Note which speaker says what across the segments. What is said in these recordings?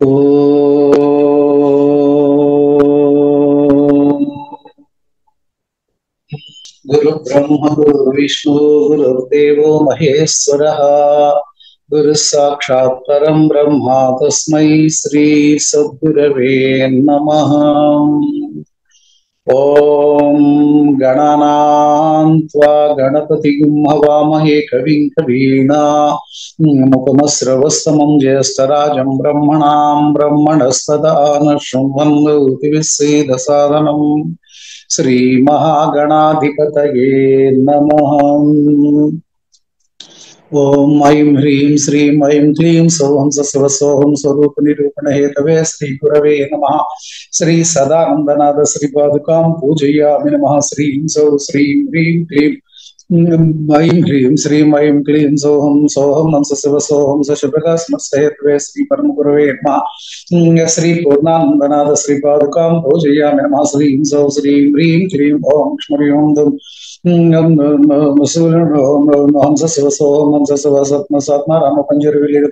Speaker 1: गुरु ब्रह्म गुरु विष्णु गुरुर्देवो महेश्वरः गुरु साक्षात् परं ब्रह्म तस्मै श्री सद्गुरवे नमः। ओम गणानां त्वा गणपतिं हवामहे कविं कवीनामुपमश्रवस्तमं ज्येष्ठराजं ब्रह्मणां ब्रह्मणस्पदा न शृण्वन्नोति विश्वेदसादनम्। श्री महागणाधिपतये नमः। ओम ऐं ह्रीं श्रीं ऐं क्लीं सौहं सस्वसोहं स्वरूप निरूपण हेतवे श्री गुरवे नमः। श्री सदानंदनाथ श्री पादुकां पूजयामि नमः। श्रीं सौ श्रीं ह्रीं क्लीं ऐं ह्रीं श्रीं ऐं क्लीं सौहं सौहं सस्वसोहं सशुभकास्महेतवे श्री परम गुरवे नमः। श्री पूर्णानंदनाथ श्री पादुकां पूजयामि नमः। श्रीं सौ श्रीं ह्रीं क्लीं ओं क्ष्मरीं दुं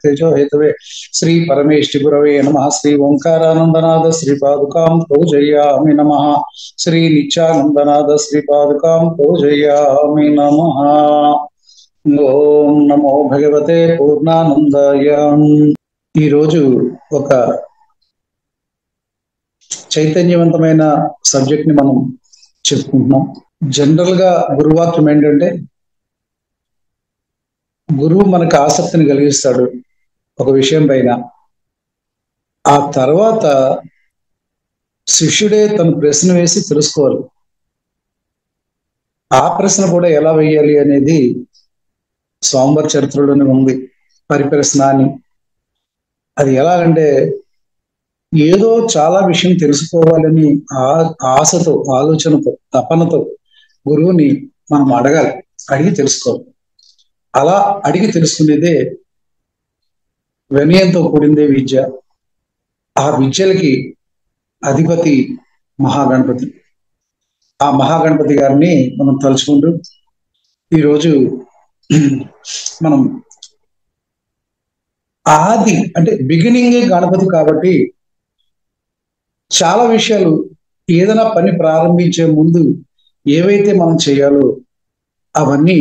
Speaker 1: तेजो हेतवे श्री परमेष्टि गुरवे नमः। श्री ओंकारानंदनाथ श्री पादुकां पूजयामि नमः। श्री नित्यानंदनाथ श्री पादुकां पूजयामि नमः। ओम नमो भगवते पूर्णानंदाय। ఈ రోజు ఒక చైతన్యవంతమైన సబ్జెక్ట్ ని మనం చెప్పుకుంటున్నాం. జనరల్ గా గురువాక్యం ఏంటంటే, గురువు మనకు ఆసక్తిని కలిగిస్తాడు ఒక విషయం పైన. ఆ తర్వాత శిష్యుడే తన ప్రశ్న వేసి తెలుసుకోవాలి. ఆ ప్రశ్న కూడా ఎలా వేయాలి అనేది స్వామివారి చరిత్రలోనే ఉంది. పరిప్రశ్న అని. అది ఎలాగంటే, ఏదో చాలా విషయం తెలుసుకోవాలని ఆశతో, ఆలోచనతో, తపనతో గురువుని మనం అడగాలి, అడిగి తెలుసుకోవాలి. అలా అడిగి తెలుసుకునేదే వినయంతో కూడిందే విద్య. ఆ విద్యలకి అధిపతి మహాగణపతి. ఆ మహాగణపతి గారిని మనం తలుచుకుంటూ ఈరోజు మనం ఆది అంటే బిగినింగే గణపతి కాబట్టి చాలా విషయాలు ఏదైనా పని ప్రారంభించే ముందు ఏవైతే మనం చేయాలో అవన్నీ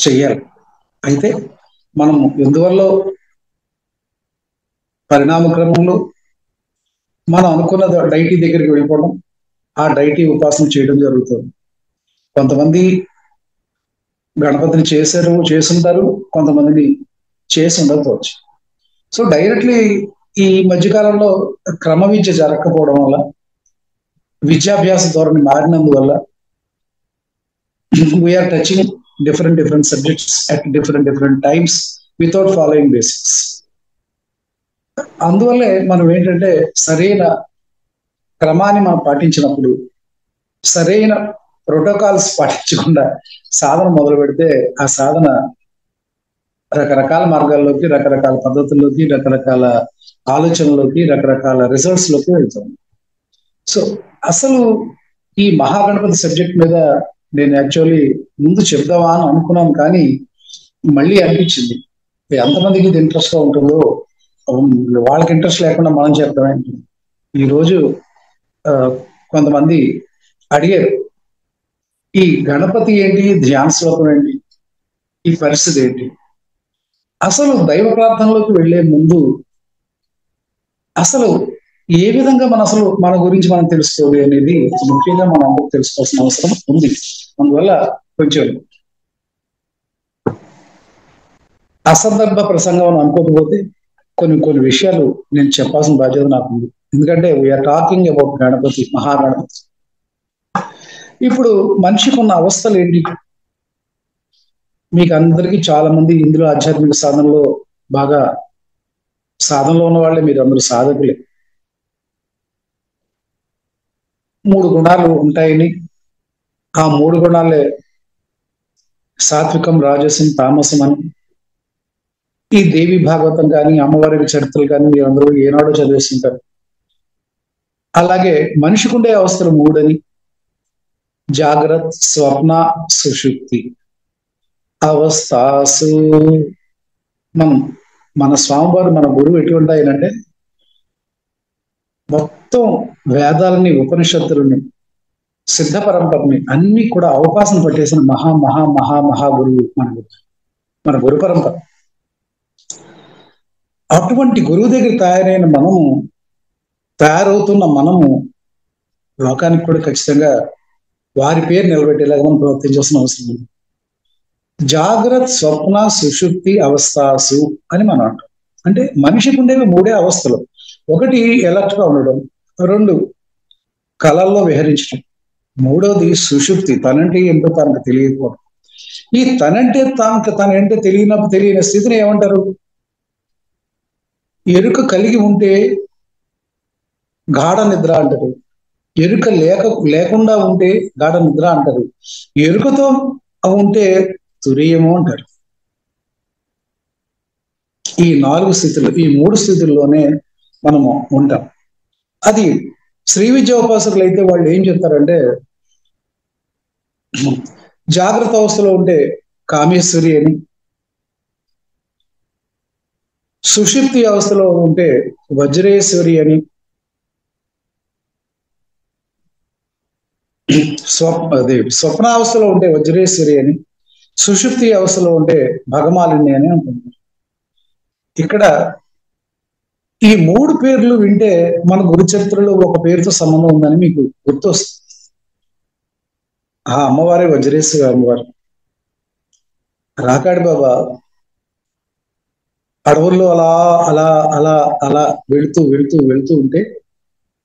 Speaker 1: చెయ్యాలి. అయితే మనం ఎందువల్ల పరిణామ క్రమంలో మనం అనుకున్న డైటీ దగ్గరికి వెళ్ళిపోవడం, ఆ డైటీ ఉపాసన చేయడం జరుగుతుంది. కొంతమంది గణపతిని చేసుంటారు, కొంతమందిని చేసి ఉండకపోవచ్చు. సో డైరెక్ట్లీ ఈ మధ్యకాలంలో క్రమ విద్య జరగకపోవడం వల్ల, విద్యాభ్యాస ధోరణి మారినందువల్ల we are touching different subjects at different times without following basics. అందువల్లే మనం ఏంటంటే, సరైన క్రమాన్ని మనం పాటించినప్పుడు, సరైన ప్రోటోకాల్స్ పాటించకుండా సాధన మొదలు పెడితే ఆ సాధన రకరకాల మార్గాల్లోకి, రకరకాల పద్ధతుల్లోకి, రకరకాల ఆలోచనలోకి, రకరకాల రిజల్ట్స్ లోకి వెళ్తాం. సో అసలు ఈ మహాగణపతి సబ్జెక్ట్ మీద నేను యాక్చువల్లీ ముందు చెప్దామా అని అనుకున్నాను, కానీ మళ్ళీ అనిపించింది ఎంతమందికి ఇది ఇంట్రెస్ట్ గా ఉంటుందో, వాళ్ళకి ఇంట్రెస్ట్ లేకుండా మనం చెప్తామేంటి. ఈరోజు కొంతమంది అడిగారు, ఈ గణపతి ఏంటి, ధ్యాన శ్లోకం ఏంటి, ఈ పరిస్థితి ఏంటి. అసలు దైవ ప్రార్థనలోకి వెళ్లే ముందు అసలు ఏ విధంగా మన గురించి మనం తెలుసుకోవాలి అనేది ముఖ్యంగా మనం తెలుసుకోవాల్సిన అవసరం ఉంది. అందువల్ల కొంచెం అసందర్భ ప్రసంగం అని అనుకోకపోతే కొన్ని విషయాలు నేను చెప్పాల్సిన బాధ్యత నాకు ఉంది. ఎందుకంటే we're talking about Ganapati, Mahaganapati. ఇప్పుడు మనిషికి ఉన్న అవస్థలు ఏంటి? మీకు అందరికీ చాలా మంది ఇందులో ఆధ్యాత్మిక సాధనలో బాగా సాధనలో ఉన్న వాళ్ళే, మీరు అందరూ సాధకులే. 3 గుణాలు ఉంటాయని, ఆ 3 గుణాలే సాత్వికం, రాజసం, తామసం అని ఈ దేవి భాగవతం కానీ, అమ్మవారి చరిత్రలు కానీ మీరందరూ ఏనాడో చదివేస్తుంటారు. అలాగే మనిషికి ఉండే అవస్థలు 3 అని, జాగ్రత్త, స్వప్న, సుషుప్తి అవస్థాసు. మనం మన స్వామివారు, మన గురువు ఎటువంటి ఆయన అంటే మొత్తం వేదాలని, ఉపనిషత్తులని, సిద్ధ పరంపరని అన్ని కూడా అవకాశం పట్టేసిన మహా మహా మహా మహా గురువు మన గురు పరంపర. అటువంటి గురువు దగ్గర తయారవుతున్న మనము లోకానికి కూడా ఖచ్చితంగా వారి పేరు నిలబెట్టేలాగా మనం ప్రవర్తించాల్సిన అవసరం ఉంది. జాగ్రత్త, స్వప్న, సుషుప్తి అవస్థాసు అని మనం అంటాం. అంటే మనిషికి ఉండేవి 3 అవస్థలు. 1 ఎలర్ట్ గా ఉండడం, 2 కళల్లో విహరించడం, 3వది సుషుప్తి, తనంటే ఏంటో తనకు తెలియకపోవడం. ఈ తనంటే తనంటే తెలియని స్థితిని ఏమంటారు? ఎరుక కలిగి ఉంటే గాఢ నిద్ర అంటారు, ఎరుక లేకుండా ఉంటే గాఢ నిద్ర అంటారు, ఎరుకతో ఉంటే తురియము అంటారు. ఈ 4 స్థితులు, ఈ 3 స్థితుల్లోనే మనము ఉంటాం. అది శ్రీ విద్యా ఉపాసకులు అయితే వాళ్ళు ఏం చెప్తారంటే, జాగ్రత్త అవస్థలో ఉంటే కామేశ్వరి అని, సుషుప్తి అవస్థలో ఉంటే వజ్రేశ్వరి అని, స్వప్నావస్థలో ఉంటే వజ్రేశ్వరి అని, సుషుప్తి అవస్థలో ఉంటే భగమాలిని అని అంటున్నారు. ఇక్కడ ఈ 3 పేర్లు వింటే మన గురు చరిత్రలో ఒక పేరుతో సంబంధం ఉందని మీకు గుర్తొస్తుంది. ఆ అమ్మవారే వజ్రేశ్వరి అమ్మవారు. రాకాడి బాబా అడవుల్లో అలా అలా అలా అలా వెళుతూ వెళుతూ వెళుతూ ఉంటే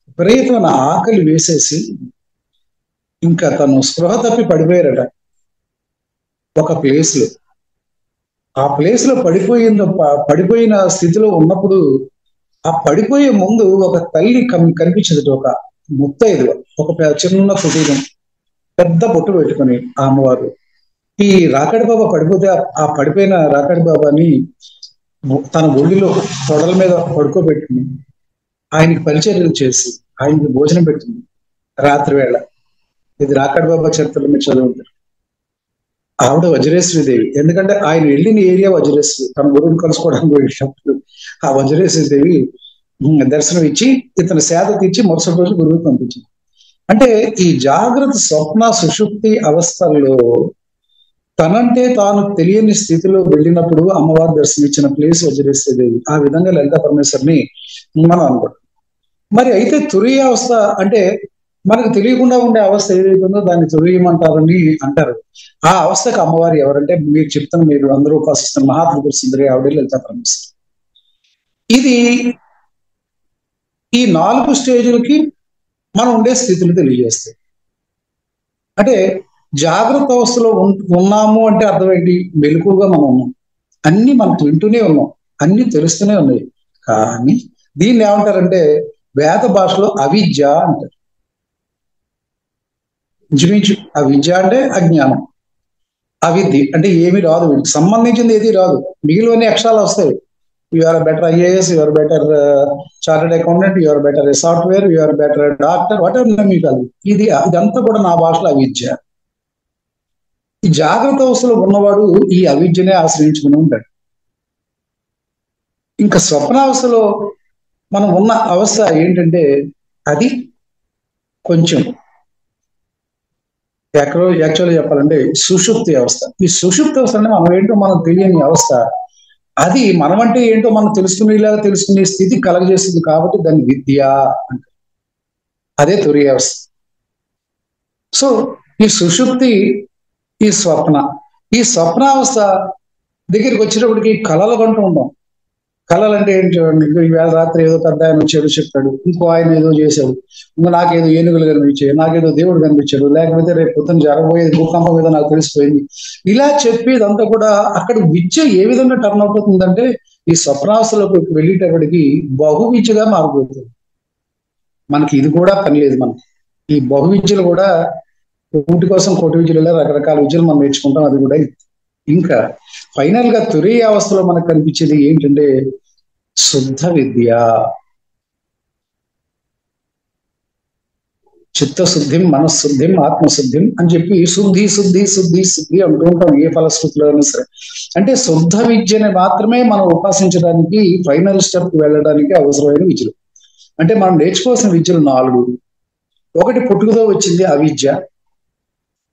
Speaker 1: విపరీతమైన ఆకలి వేసేసి ఇంకా తను స్పృహ తప్పి పడిపోయారట ఒక ప్లేస్ లో. ఆ ప్లేస్ లో పడిపోయిన స్థితిలో ఉన్నప్పుడు, ఆ పడిపోయే ముందు ఒక తల్లి కనిపించదు. ఒక ముత్తైదు, ఒక చిన్న కుటీరం, పెద్ద బొట్టు పెట్టుకుని ఆ అమ్మవారు. ఈ రాకాడి బాబా పడిపోతే ఆ పడిపోయిన రాకాడి బాబాని తన ఒళ్ళిలో తొడల మీద పడుకోబెట్టుకుని ఆయనకి పరిచర్యలు చేసి ఆయనకి భోజనం పెట్టింది రాత్రి వేళ. ఇది రాకాడి బాబా చరిత్రలో మీరు చదువుతారు. ఆవిడ వజ్రేశ్వరి దేవి. ఎందుకంటే ఆయన వెళ్ళిన ఏరియా వజ్రేశ్వరి. తన గురువుని కలుసుకోవడానికి వెళ్ళినప్పుడు ఆ వజ్రేశ్వరి దేవి దర్శనం ఇచ్చి ఇతను సేద తీర్చి మరుసటి రోజు గురువుకి పంపించింది. అంటే ఈ జాగ్రత్త, స్వప్న, సుషుప్తి అవస్థల్లో తనంటే తాను తెలియని స్థితిలో వెళ్ళినప్పుడు అమ్మవారు దర్శనమిచ్చిన ప్లేస్ వజ్రేశ్వరి దేవి. ఆ విధంగా లలితా పరమేశ్వరిని మనం అనుకుంటాం. మరి అయితే తురీయ అవస్థ అంటే మనకు తెలియకుండా ఉండే అవస్థ ఏదైతుందో దాన్ని తురీయమంటారని అంటారు. ఆ అవస్థకు అమ్మవారు ఎవరంటే మీరు చెప్తున్న, మీరు అందరూ ఉపాసిస్తున్న మహాత్రిపుర సుందరి ఆవిడ లలితా పరమేశ్వరి. ఇది ఈ 4 స్టేజులకి మనం ఉండే స్థితులు తెలియజేస్తాయి. అంటే జాగ్రత్త అవస్థలో ఉన్నాము అంటే అర్థం ఏంటి? మెలకుగా మనం ఉన్నాం, అన్ని మనం వింటూనే ఉన్నాం, అన్ని తెలుస్తూనే ఉన్నాయి. కానీ దీన్ని ఏమంటారంటే వేద భాషలో అవిద్య అంటారు. ఇంచుమించు అవిద్య అంటే అజ్ఞానం, అవిద్య అంటే ఏమి రాదు, వీటికి సంబంధించింది ఏది రాదు, మిగిలిన అక్షరాలు వస్తాయి. You are better IAS, you are better chartered accountant, you are better software, you are better doctor, whatever మీకు కాదు. ఇదంతా కూడా నా భాషలో అవిద్య. ఈ జాగ్రత్త అవస్థలో ఉన్నవాడు ఈ అవిద్యనే ఆశ్రయించుకుని ఉంటాడు. ఇంకా స్వప్నావస్థలో మనం ఉన్న అవస్థ ఏంటంటే అది కొంచెం యాక్చువల్గా చెప్పాలంటే సుషుప్తి అవస్థ. ఈ సుషుప్తి అవస్థ అంటే మనం ఏంటో మనకు తెలియని అవస్థ. అది మనమంటే ఏంటో మనం తెలుసుకునేలాగా తెలుసుకునే స్థితి కలగజేస్తుంది కాబట్టి దాన్ని విద్య అంటారు. అదే తురీయ అవస్థ. సో ఈ సుషుప్తి, ఈ స్వప్నావస్థ దగ్గరికి వచ్చేటప్పటికి కళలు కంటూ ఉంటాం. కళలు అంటే ఏంటి చూడండి, ఈవేళ రాత్రి ఏదో పెద్ద ఆయన వచ్చాడు చెప్పాడు, ఇంకో ఆయన ఏదో చేశాడు, ఇంకా నాకేదో ఏనుగులు కనిపించాయి, నాకేదో దేవుడు కనిపించాడు, లేకపోతే రేపు పొద్దున జరగబోయేది భూకంపం మీద నాకు తెలిసిపోయింది. ఇలా చెప్పేదంతా కూడా అక్కడ విద్య ఏ విధంగా టర్న్ అవుట్ అవుతుందంటే ఈ స్వప్నావస్థలోకి వెళ్ళేటప్పటికి బహు విద్యగా మారిపోతుంది. మనకి ఇది కూడా పని లేదు. మనకి ఈ బహు విద్యలు కూడా కోటి కోసం కోటి విద్యలలో రకరకాల విద్యలు మనం నేర్చుకుంటాం. అది కూడా ఇంకా ఫైనల్ గా తురీయ అవస్థలో మనకు కనిపించేది ఏంటంటే శుద్ధ విద్య. చిత్తశుద్ధిం, మనశుద్ధిం, ఆత్మశుద్ధిం అని చెప్పి శుద్ధి శుద్ధి శుద్ధి శుద్ధి అంటూ ఉంటాం ఏ ఫలశ్రుతిలో అయినా సరే. అంటే శుద్ధ విద్యని మాత్రమే మనం ఉపాసించడానికి, ఫైనల్ స్టెప్ వెళ్ళడానికి అవసరమైన విద్యలు. అంటే మనం నేర్చుకోవాల్సిన విద్యలు 4. ఒకటి పుట్టుకతో వచ్చింది అవిద్య.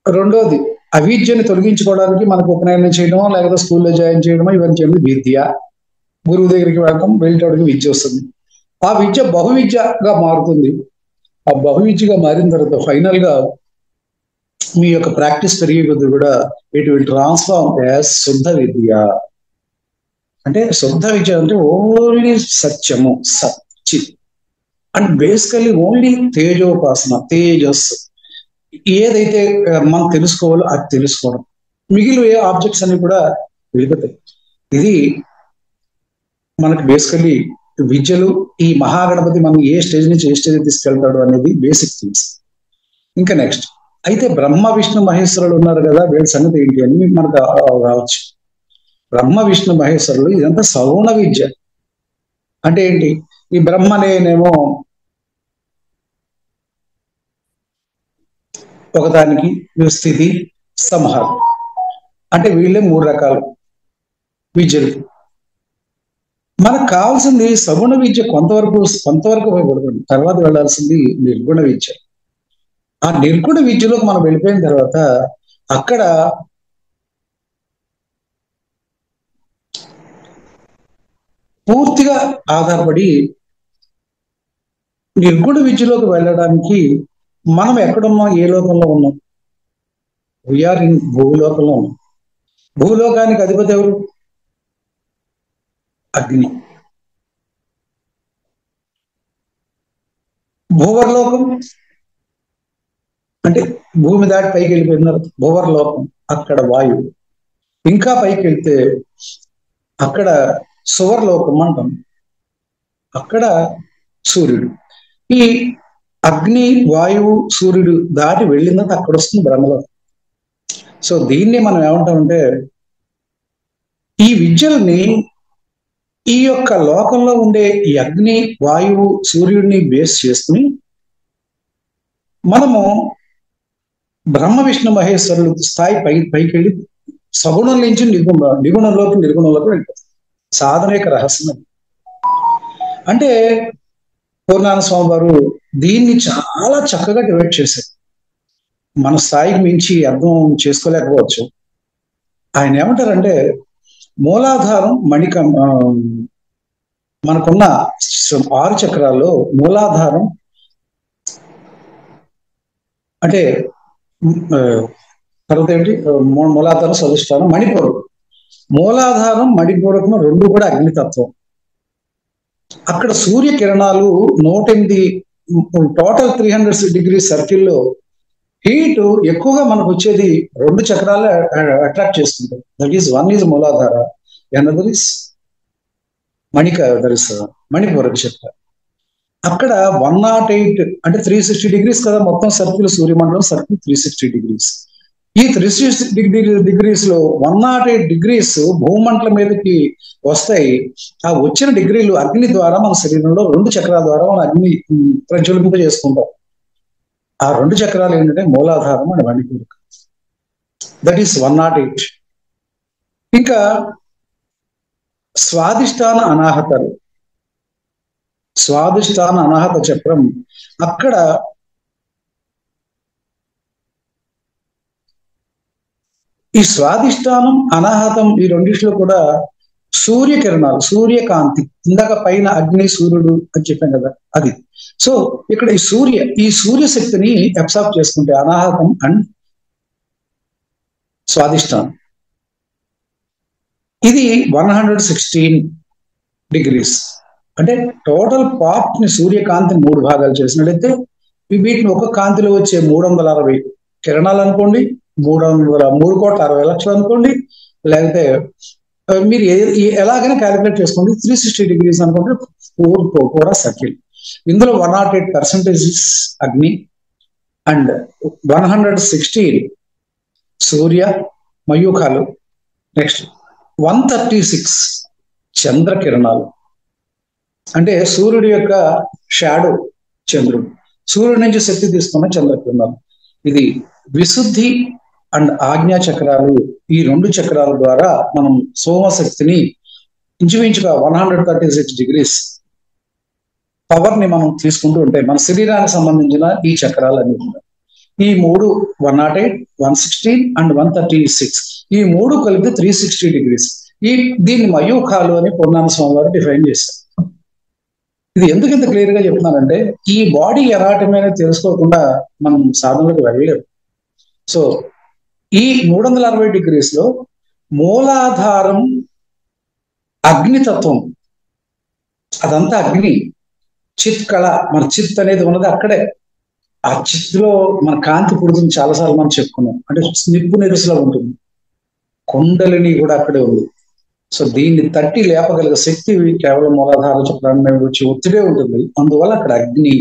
Speaker 1: రెండోది అవిద్యని తొలగించుకోవడానికి మనకు ఉపనయనం చేయడమో లేకపోతే స్కూల్లో జాయిన్ చేయడమో ఇవన్నీ చేయడం విద్య. గురువు దగ్గరికి వెళ్తాం, వెళ్ళేటోడికి విద్య వస్తుంది. ఆ విద్య బహువిద్యగా మారుతుంది. ఆ బహువిద్యగా మారిన తర్వాత ఫైనల్ గా మీ యొక్క ప్రాక్టీస్ పెరిగే కొద్ది కూడా ఇట్ విల్ ట్రాన్స్ఫార్మ్ యాజ్ శుద్ధ విద్య. అంటే శుద్ధ విద్య అంటే ఓన్లీ సత్యము, సచ్చిత్ అండ్ బేసికలీ ఓన్లీ తేజోపాసన, తేజస్. ఏదైతే మనం తెలుసుకోవాలో అది తెలుసుకోవడం, మిగిలిన ఏ ఆబ్జెక్ట్స్ అన్ని కూడా వెళ్ళిపోతాయి. ఇది మనకి బేసికలీ విద్యలు. ఈ మహాగణపతి మనం ఏ స్టేజ్ నుంచి ఏ స్టేజ్ తీసుకెళ్తాడు అనేది బేసిక్ థింగ్స్. ఇంకా నెక్స్ట్ అయితే బ్రహ్మ విష్ణు మహేశ్వరులు ఉన్నారు కదా, వీళ్ళ సంగతి ఏంటి అని మనకు రావచ్చు. బ్రహ్మ విష్ణు మహేశ్వరులు ఇదంతా సగుణ విద్య. అంటే ఏంటి? ఈ బ్రహ్మనేనేమో ఒకదానికి స్థితి, సంహారం, అంటే వీళ్ళే 3 రకాలు విద్యలు. మనకు కావాల్సింది సగుణ విద్య కొంతవరకు ఉపయోగపడుతుంది. తర్వాత వెళ్ళాల్సింది నిర్గుణ విద్య. ఆ నిర్గుణ విద్యలోకి మనం వెళ్ళిపోయిన తర్వాత అక్కడ పూర్తిగా ఆధారపడి నిర్గుణ విద్యలోకి వెళ్ళడానికి మనం ఎక్కడున్నాం, ఏ లోకంలో ఉన్నాం? వీఆర్ ఇన్ భూలోకంలో ఉన్నాం. భూలోకానికి అధిపతి ఎవరు? అగ్ని. భూవర్లోకం అంటే భూమి దాటి పైకి వెళ్ళిపోయినారు భూవర్లోకం, అక్కడ వాయువు. ఇంకా పైకి వెళ్తే అక్కడ సువర్లోకం అంటాం, అక్కడ సూర్యుడు. ఈ అగ్ని, వాయువు, సూర్యుడు దాటి వెళ్ళిందంటే అక్కడ వస్తుంది బ్రహ్మలోకం. సో దీన్ని మనం ఏమంటామంటే ఈ విద్యల్ని ఈ యొక్క లోకంలో ఉండే ఈ అగ్ని, వాయువు, సూర్యుడిని బేస్ చేసుకుని మనము బ్రహ్మ విష్ణు మహేశ్వరులు స్థాయి పైకి వెళ్ళి సగుణం నుంచి నిర్గుణంలోకి వెళ్ళిపోతుంది. సాధన యొక్క రహస్యం. అంటే పూర్ణానంద స్వామి వారు దీన్ని చాలా చక్కగా డివైడ్ చేశారు. మన స్థాయికి మించి అర్థం చేసుకోలేకపోవచ్చు. ఆయన ఏమంటారంటే మూలాధారం మనకున్న 6 చక్రాల్లో మూలాధారం అంటే తర్వాత ఏంటి? మూలాధారం, స్వధిష్టానం, మణిపూరకం. మూలాధారం, మణిపూరకం 2 కూడా అగ్నితత్వం. అక్కడ సూర్య కిరణాలు 108 టోటల్ 300 డిగ్రీ సర్కిల్లో హీట్ ఎక్కువగా మనకు వచ్చేది 2 చక్రాలు అట్రాక్ట్ చేసుకుంటాయి. దట్ ఈస్ వన్ ఈజ్ మూలాధార, అనదర్ ఈస్ మణిపూరక చక్ర. అక్కడ 108 అంటే 360 డిగ్రీస్ కదా మొత్తం సర్కిల్, సూర్యమండలం సర్కిల్ 360 డిగ్రీస్. ఈ 360 డిగ్రీస్ లో 108 డిగ్రీస్ భూమండలం మీదకి వస్తాయి. ఆ వచ్చిన డిగ్రీలు అగ్ని ద్వారా మన శరీరంలో 2 చక్రాల ద్వారా మన అగ్ని ప్రజ్వలింప చేసుకుంటాం. ఆ 2 చక్రాలు ఏంటంటే మూలాధారం అండ్ మణిపూరకం. That is 108. ఇంకా స్వాదిష్టాన అనాహతలు, స్వాదిష్టాన అనాహత చక్రం. అక్కడ ఈ స్వాదిష్టానం, అనాహతం ఈ రెండిట్లో కూడా సూర్యకిరణాలు, సూర్యకాంతి. ఇందాక పైన అగ్ని, సూర్యుడు అని చెప్పాం కదా, అది. సో ఇక్కడ ఈ సూర్య శక్తిని అబ్సార్బ్ చేసుకుంటే అనాహతం అండ్ స్వాదిష్టానం. ఇది 116 డిగ్రీస్. అంటే టోటల్ పార్ట్ ని సూర్యకాంతిని 3 భాగాలు చేసినట్లయితే వీటిని ఒక కాంతిలో వచ్చే 360 కిరణాలు అనుకోండి, 3,60,00,000 అనుకోండి, లేకపోతే మీరు ఎలాగైనా క్యాలిక్యులేట్ చేసుకోండి. 360 డిగ్రీస్ అనుకుంటే 4 సర్కిల్. ఇందులో 108% అగ్ని అండ్ 116 సూర్య మయూఖాలు. నెక్స్ట్ 136 చంద్ర కిరణాలు. అంటే సూర్యుడి యొక్క షాడో చంద్రుడు. సూర్యుడి నుంచి శక్తి తీసుకున్న చంద్రకిరణాలు. ఇది విశుద్ధి అండ్ ఆజ్ఞా చక్రాలు, ఈ రెండు చక్రాల ద్వారా మనం సోమశక్తిని ఇంచుమించుగా 136 degrees పవర్ ని మనం తీసుకుంటూ ఉంటాయి. మన శరీరానికి సంబంధించిన ఈ చక్రాలన్నీ కూడా ఈ మూడు 108, 116 అండ్ 136 ఈ మూడు కలిపి 360 degrees. దీన్ని మయూఖాలు అని పూర్ణానంద స్వామి వారు డిఫైన్ చేశారు. ఇది ఎందుకు ఇంత క్లియర్ గా చెప్తున్నానంటే ఈ బాడీ ఎనాటమీ అనేది తెలుసుకోకుండా మనం సాధనలకు వెళ్ళలేము. సో ఈ 360 degrees లో మూలాధారం అగ్నితత్వం, అదంతా అగ్ని. చిత్ కళ, మన చిత్ అనేది ఉన్నది అక్కడే. ఆ చిత్తులో మన కాంతి పుడుతుంది. చాలాసార్లు మనం చెప్పుకున్నాం. అంటే నిప్పు నిరుసులో ఉంటుంది. కుండలిని కూడా అక్కడే ఉంది. సో దీన్ని తట్టి లేపగలిగే శక్తి కేవలం మూలాధార చక్రాన్ని వచ్చి ఒత్తిడే ఉంటుంది. అందువల్ల అక్కడ అగ్ని.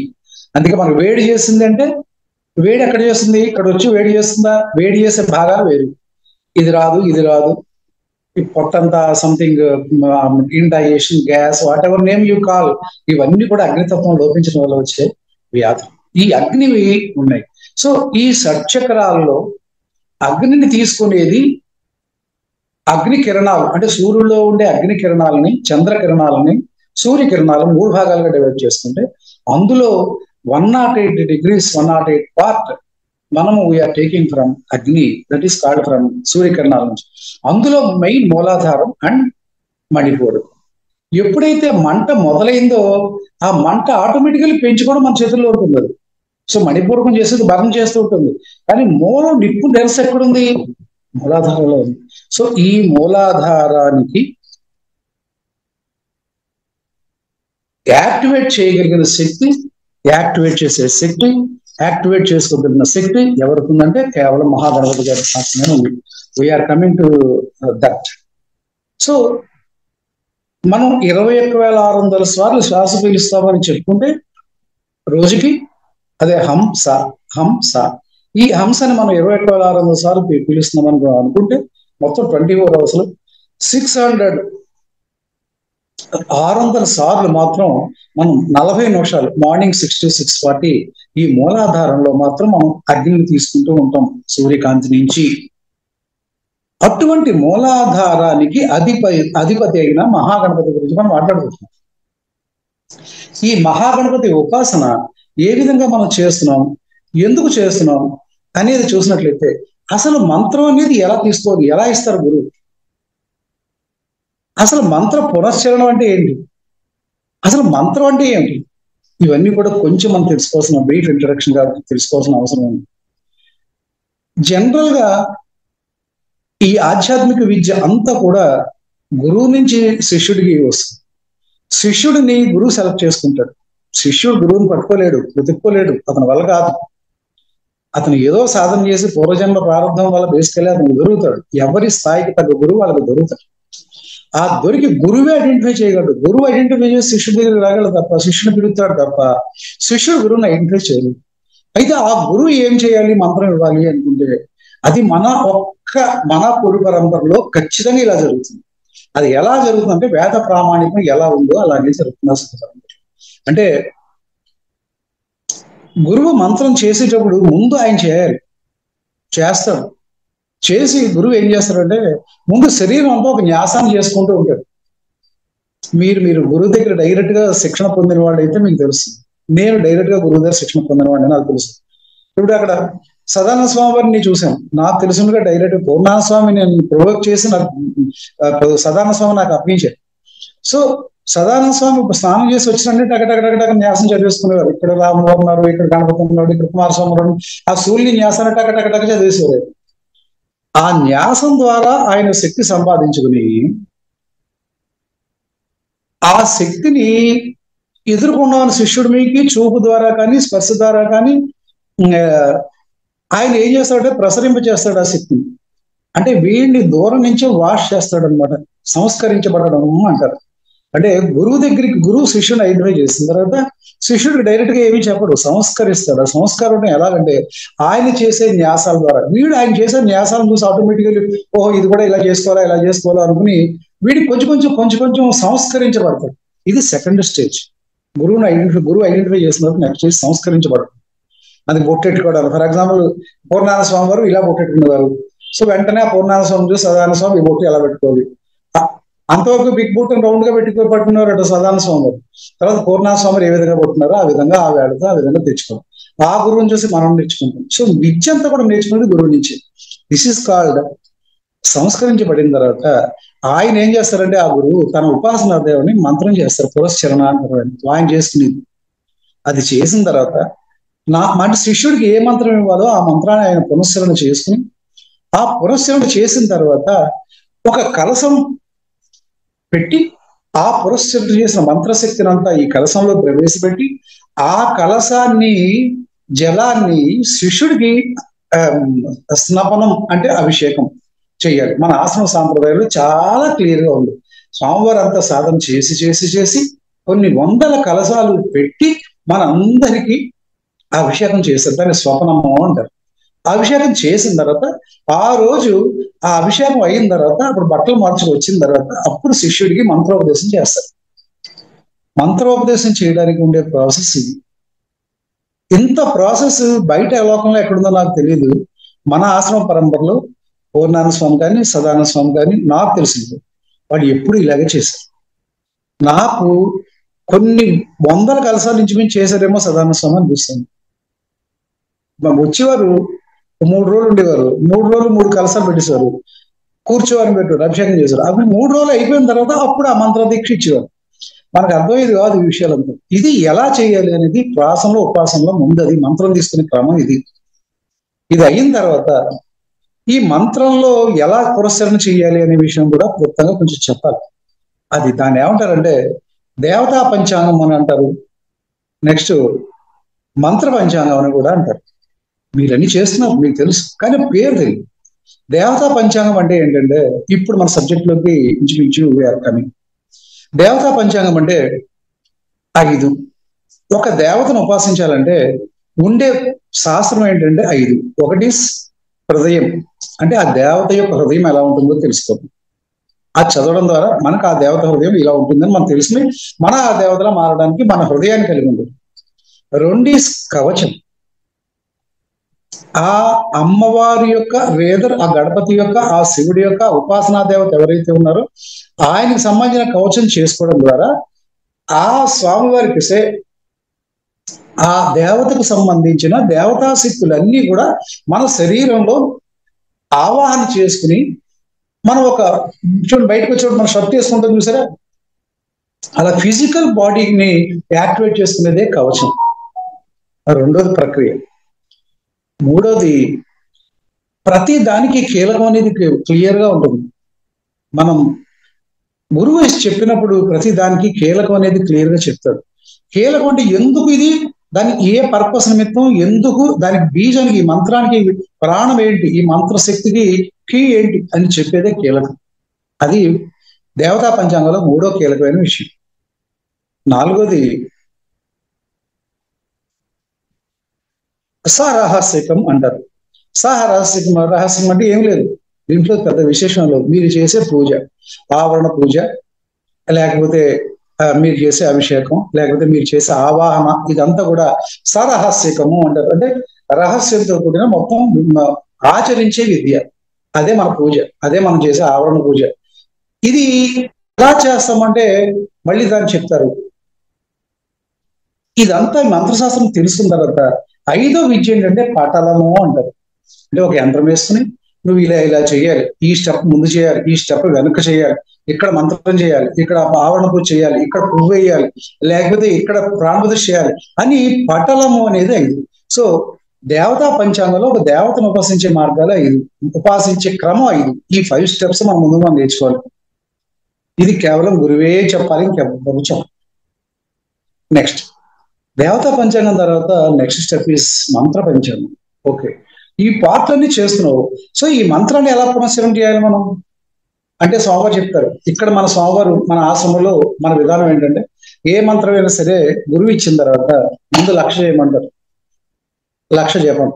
Speaker 1: అందుకే మనకు వేడి చేసింది అంటే వేడి ఎక్కడ చేస్తుంది? ఇక్కడ వచ్చి వేడి చేస్తుందా? వేడి చేసే భాగాలు వేరు. ఇది రాదు, ఇది రాదు. ఈ పొట్టంతా something indigestion, gas, whatever name you call, ఇవన్నీ కూడా అగ్నితత్వం లోపించడం వల్ల వచ్చే వ్యాధులు. ఈ అగ్నివి ఉన్నాయి. సో ఈ షట్చక్రాల్లో అగ్నిని తీసుకునేది అగ్ని కిరణాలు, అంటే సూర్యుల్లో ఉండే అగ్ని కిరణాలని, చంద్ర కిరణాలని, సూర్య కిరణాలను 3 భాగాలుగా డివైడ్ చేసుకుంటే అందులో 108 degrees 108 part మనము వీఆర్ టేకింగ్ ఫ్రమ్ అగ్ని, దట్ ఈస్ కాల్డ్ ఫ్రమ్ సూర్యకిరణాల నుంచి. అందులో మెయిన్ మూలాధారం అండ్ మణిపూర్. ఎప్పుడైతే మంట మొదలైందో ఆ మంట ఆటోమేటికల్లీ పెంచుకోవడం మన చేతుల్లో ఉంటుంది. అది సో మణిపూర్వకం చేసేది బర్న్ చేస్తూ ఉంటుంది. కానీ మూలం నిప్పు నెరస ఎక్కడుంది? మూలాధారంలో ఉంది. సో ఈ మూలాధారానికి యాక్టివేట్ చేయగలిగిన శక్తి, యాక్టివేట్ చేసే శక్తి, యాక్టివేట్ చేసుకోగలిగిన శక్తి ఎవరికి ఉందంటే కేవలం మహాగణపతి గారి మాత్రమే ఉంది. We're coming to that. So మనం 21,600 సార్లు శ్వాస పీలుస్తామని చెప్పుకుంటే రోజుకి అదే హంస. హంస ఈ హంసని మనం 21,600 సార్లు పీలుస్తున్నామని అనుకుంటే మొత్తం 24 hours 600 సార్లు మాత్రం మనం 40 నిమిషాలు మార్నింగ్ 6 to 6:40 ఈ మూలాధారంలో మాత్రం మనం అగ్నిని తీసుకుంటూ ఉంటాం సూర్యకాంతి నుంచి. అటువంటి మూలాధారానికి అధిపతి అయిన మహాగణపతి గురించి మనం మాట్లాడుకుంటున్నాం. ఈ మహాగణపతి ఉపాసన ఏ విధంగా మనం చేస్తున్నాం, ఎందుకు చేస్తున్నాం అనేది చూసినట్లయితే అసలు మంత్రం అనేది ఎలా తీసుకోవాలి, ఎలా ఇస్తారు గురువు? అసలు మంత్ర పునశ్చరణం అంటే ఏంటి? అసలు మంత్రం అంటే ఏంటి? ఇవన్నీ కూడా కొంచెం మనం తెలుసుకోవాల్సిన బ్రీఫ్ ఇంట్రడక్షన్ కాబట్టి తెలుసుకోవాల్సిన అవసరం ఉంది. జనరల్ గా ఈ ఆధ్యాత్మిక విద్య అంతా కూడా గురువు నుంచి శిష్యుడికి వస్తుంది. శిష్యుడిని గురువు సెలెక్ట్ చేసుకుంటాడు. శిష్యుడు గురువుని పట్టుకోలేడు, వెతుక్కోలేడు, అతని వల్ల కాదు. అతను ఏదో సాధన చేసి పూర్వజన్మ ప్రారంభం వల్ల బేసికలీ అతను దొరుకుతాడు. ఎవరి స్థాయికి తగ్గ గురువు వాళ్ళకి దొరుకుతాడు. ఆ దొరికి గురువే ఐడెంటిఫై చేయగలడు. గురువు ఐడెంటిఫై చేసి శిష్యుడి దగ్గర రాగలడు తప్ప, శిష్యుని పిలుస్తాడు తప్ప శిష్యుడు గురువుని ఐడెంటిఫై చేయలేదు. అయితే ఆ గురువు ఏం చేయాలి, మంత్రం ఇవ్వాలి అనుకుంటే అది మన పొడి పరంపరలో ఖచ్చితంగా ఇలా జరుగుతుంది. అది ఎలా జరుగుతుందంటే వేద ప్రామాణికం ఎలా ఉందో అలాగే జరుగుతుంది. అంటే గురువు మంత్రం చేసేటప్పుడు ముందు ఆయన చేస్తాడు. చేసి గురువు ఏం చేస్తాడంటే ముందు శరీరం అంతా ఒక న్యాసాన్ని చేసుకుంటూ ఉంటాడు. మీరు గురువు దగ్గర డైరెక్ట్ గా శిక్షణ పొందిన వాడు అయితే మీకు తెలుస్తుంది. నేను డైరెక్ట్ గా గురువు దగ్గర శిక్షణ పొందిన వాడిని నాకు తెలుసు. ఇప్పుడు అక్కడ సదానంద స్వామి వారిని చూశాను. నాకు తెలిసినగా డైరెక్ట్ పూర్ణానంద స్వామి నేను ప్రొవోక్ చేసి నాకు సదానంద స్వామి నాకు అప్పగించారు. సో సదానంద స్వామి స్నానం చేసి వచ్చినట్టు టకటక న్యాసం చదివేసుకునేవారు. ఇక్కడ రాముడు ఉన్నారు, ఇక్కడ గణపతి ఉన్నాడు, ఇక్కడ కుమారస్వామి ఉన్నాడు. ఆ సూర్యుని న్యాసాన్ని టకటక చదివేసేవారు. ఆ న్యాసం ద్వారా ఆయన శక్తి సంపాదించుకుని ఆ శక్తిని ఎదుర్కొన్న శిష్యుడి మీకి చూపు ద్వారా కానీ స్పర్శ ద్వారా కానీ ఆయన ఏం చేస్తాడంటే ప్రసరింప చేస్తాడు ఆ శక్తిని. అంటే వీడిని దూరం నుంచి వాష్ చేస్తాడు అనమాట. సంస్కరించబడడం అంటారు. అంటే గురువు దగ్గరికి గురువు శిష్యుని ఐడెంటిఫై చేసిన తర్వాత శిష్యుడికి డైరెక్ట్ గా ఏమీ చెప్పడు, సంస్కరిస్తాడు. ఆ సంస్కారం ఎలాగంటే ఆయన చేసే న్యాసాల ద్వారా వీడు ఆయన చేసే న్యాసాలను చూసి ఆటోమేటికల్లీ ఓహో ఇది కూడా ఇలా చేసుకోవాలా అనుకుని వీడికి కొంచెం సంస్కరించబడతాడు. ఇది సెకండ్ స్టేజ్. గురువు ఐడెంటిఫై చేసిన తర్వాత నెక్స్ట్ స్టేజ్ సంస్కరించబడతాడు. అది బొట్టెట్టుకోవడానికి. ఫర్ ఎగ్జాంపుల్ పూర్ణానంద స్వామి వారు ఇలా బొట్టెట్టుకునేవారు. సో వెంటనే ఆ పూర్ణానంద స్వామి చూసి సదానంద స్వామి ఈ బొట్టు ఎలా పెట్టుకోవాలి, అంతవరకు బిగ్ బూట్ రౌండ్ గా పట్టుకున్నారు అటు సదానంద స్వామి గారు. తర్వాత పూర్ణానంద స్వామి ఏ విధంగా పట్టుకున్నారో ఆ విధంగా ఆ వేళతో ఆ విధంగా తెచ్చుకోవాలి. ఆ గురువుని చూసి మనం నేర్చుకుంటాం. సో విద్య అంతా కూడా నేర్చుకునేది గురువు నుంచి. దిస్ ఈస్ కాల్డ్ సంస్కరించబడిన తర్వాత ఆయన ఏం చేస్తారంటే ఆ గురువు తన ఉపాసనా దేవుని మంత్రం చేస్తారు, పురస్చరణ అంటారు. ఆయన చేసుకునేది అది చేసిన తర్వాత అంటే శిష్యుడికి ఏ మంత్రం ఇవ్వాలో ఆ మంత్రాన్ని ఆయన పునశ్చరణ చేసుకుని, ఆ పునశ్చరణ చేసిన తర్వాత ఒక కలశం పెట్టి ఆ పురస్చరణ చేసిన మంత్రశక్తిని అంతా ఈ కలశంలో ప్రవేశపెట్టి ఆ కలశాన్ని జలాన్ని శిష్యుడికి స్నపనం అంటే అభిషేకం చేయాలి. మన ఆశ్రమ సాంప్రదాయంలో చాలా క్లియర్ గా ఉంది. స్వామివారు అంతా సాధన చేసి చేసి చేసి కొన్ని వందల కలశాలు పెట్టి మనందరికీ అభిషేకం చేశారు. దాన్ని స్వపనము అంటారు. అభిషేకం చేసిన తర్వాత ఆ రోజు ఆ అభిషేకం అయిన తర్వాత అప్పుడు బట్టలు మార్చుకు వచ్చిన తర్వాత అప్పుడు శిష్యుడికి మంత్రోపదేశం చేస్తారు. మంత్రోపదేశం చేయడానికి ఉండే ప్రాసెస్ ఇది. ఇంత ప్రాసెస్ బయట లోకంలో ఎక్కడుందో నాకు తెలియదు. మన ఆశ్రమ పరంపరలో పూర్ణానంద స్వామి కానీ సదానంద స్వామి కానీ నాకు తెలిసింది వాడు ఎప్పుడు ఇలాగే చేశారు. నాకు కొన్ని వందల కలసాల నుంచి మేము చేశారేమో సదానంద స్వామి అనిపిస్తుంది. వచ్చేవారు 3 రోజులు ఉండేవారు, 3 రోజులు 3 కలసాలు పెట్టేశారు, కూర్చోవాలని పెట్టారు, అభిషేకం చేశారు. అప్పుడు 3 రోజులు అయిపోయిన తర్వాత అప్పుడు ఆ మంత్ర దీక్ష ఇచ్చేవారు. మనకు అర్థమయ్యేది కాదు ఈ విషయాలంతా. ఇది ఎలా చేయాలి అనేది ప్రాసంలో ఉపాసనలో ముందు అది మంత్రం తీసుకునే క్రమం ఇది. ఇది అయిన తర్వాత ఈ మంత్రంలో ఎలా పురస్చరణ చేయాలి అనే విషయం కూడా క్లుప్తంగా కొంచెం చెప్పాలి. అది దాన్ని ఏమంటారంటే దేవతా పంచాంగం అని అంటారు. నెక్స్ట్ మంత్ర పంచాంగం అని కూడా అంటారు. మీరన్నీ చేస్తున్నారు, మీకు తెలుసు, కానీ పేరు తెలియదు. దేవతా పంచాంగం అంటే ఏంటంటే ఇప్పుడు మన సబ్జెక్ట్ లోకి ఇంచుమించు కానీ దేవతా పంచాంగం అంటే 5. ఒక దేవతను ఉపాసించాలంటే ఉండే శాస్త్రం ఏంటంటే 5. ఒకటి హృదయం, అంటే ఆ దేవత యొక్క హృదయం ఎలా ఉంటుందో తెలుసుకోవాలి. అది చదవడం ద్వారా మనకు ఆ దేవత హృదయం ఇలా ఉంటుందని మనం తెలుసుకుని మన ఆ దేవతలా మారడానికి మన హృదయాన్ని కలిగి ఉంటుంది. 2 కవచం, ఆ అమ్మవారి యొక్క వేదర్ ఆ గణపతి యొక్క ఆ శివుడి యొక్క ఉపాసనా దేవత ఎవరైతే ఉన్నారో ఆయనకు సంబంధించిన కవచం చేసుకోవడం ద్వారా ఆ స్వామివారికి ఆ దేవతకు సంబంధించిన దేవతా శక్తులన్నీ కూడా మన శరీరంలో ఆవాహన చేసుకుని మనం ఒక చూడండి బయటకు వచ్చేటప్పుడు మనం షర్ట్ వేసుకుంటాం చూసారా, అలా ఫిజికల్ బాడీని యాక్టివేట్ చేసుకునేదే కవచం. 2వ ప్రక్రియ. 3వది ప్రతి దానికి కీలకం అనేది క్లియర్ గా ఉంటుంది. మనం గురువు చెప్పినప్పుడు ప్రతి దానికి కీలకం అనేది క్లియర్ గా చెప్తాడు. కీలకం అంటే ఎందుకు ఇది, దానికి ఏ పర్పస్ నిమిత్తం, ఎందుకు దానికి బీజానికి ఈ మంత్రానికి ప్రాణం ఏంటి, ఈ మంత్రశక్తికి కీ ఏంటి అని చెప్పేదే కీలకం. అది దేవతా పంచాంగంలో 3వ కీలకమైన విషయం. 4వది సరహస్యకం అంటారు. రహస్యం అంటే ఏం లేదు, దీంట్లో పెద్ద విశేషం లేదు. మీరు చేసే పూజ, ఆవరణ పూజ, లేకపోతే మీరు చేసే అభిషేకం, లేకపోతే మీరు చేసే ఆవాహన, ఇదంతా కూడా సరహస్యకము అంటారు. అంటే రహస్యంతో కూడిన మొత్తం ఆచరించే విద్య. అదే మన పూజ, అదే మనం చేసే ఆవరణ పూజ. ఇది ఎలా చేస్తామంటే మళ్ళీ దాన్ని చెప్తారు. ఇదంతా మంత్రశాస్త్రం తెలుసుకున్న తర్వాత 5వ విద్య ఏంటంటే పటలము అంటారు. అంటే ఒక యంత్రం వేసుకుని నువ్వు ఇలా ఇలా చేయాలి, ఈ స్టెప్ ముందు చేయాలి, ఈ స్టెప్ వెనక చేయాలి, ఇక్కడ మంత్రం చేయాలి, ఇక్కడ ఆవరణ పూజ చేయాలి, ఇక్కడ పువ్వు వేయాలి, లేకపోతే ఇక్కడ ప్రాణప్రతిష్ఠ చేయాలి అని పటలము అనేది 5. సో దేవతా పంచాంగంలో ఒక దేవతను ఉపాసించే మార్గాలు 5, ఉపాసించే క్రమం 5. ఈ 5 స్టెప్స్ మనం ముందుగా నేర్చుకోవాలి. ఇది కేవలం గురువే చెప్పాలి, ఇంకెవ్వరు చెప్పాలి. నెక్స్ట్ దేవతా పంచాంగం తర్వాత నెక్స్ట్ స్టెప్ ఈస్ మంత్ర పంచాంగం. ఓకే, ఈ పార్ట్లన్నీ చేస్తున్నావు. సో ఈ మంత్రాన్ని ఎలా పునశ్చరణ చేయాలి మనం అంటే స్వామివారు చెప్తారు. ఇక్కడ మన స్వామివారు మన ఆశ్రమంలో మన విధానం ఏంటంటే ఏ మంత్రమైనా సరే గురువు ఇచ్చిన తర్వాత ముందు 1,00,000 చేయమంటారు. 1,00,000 జపం.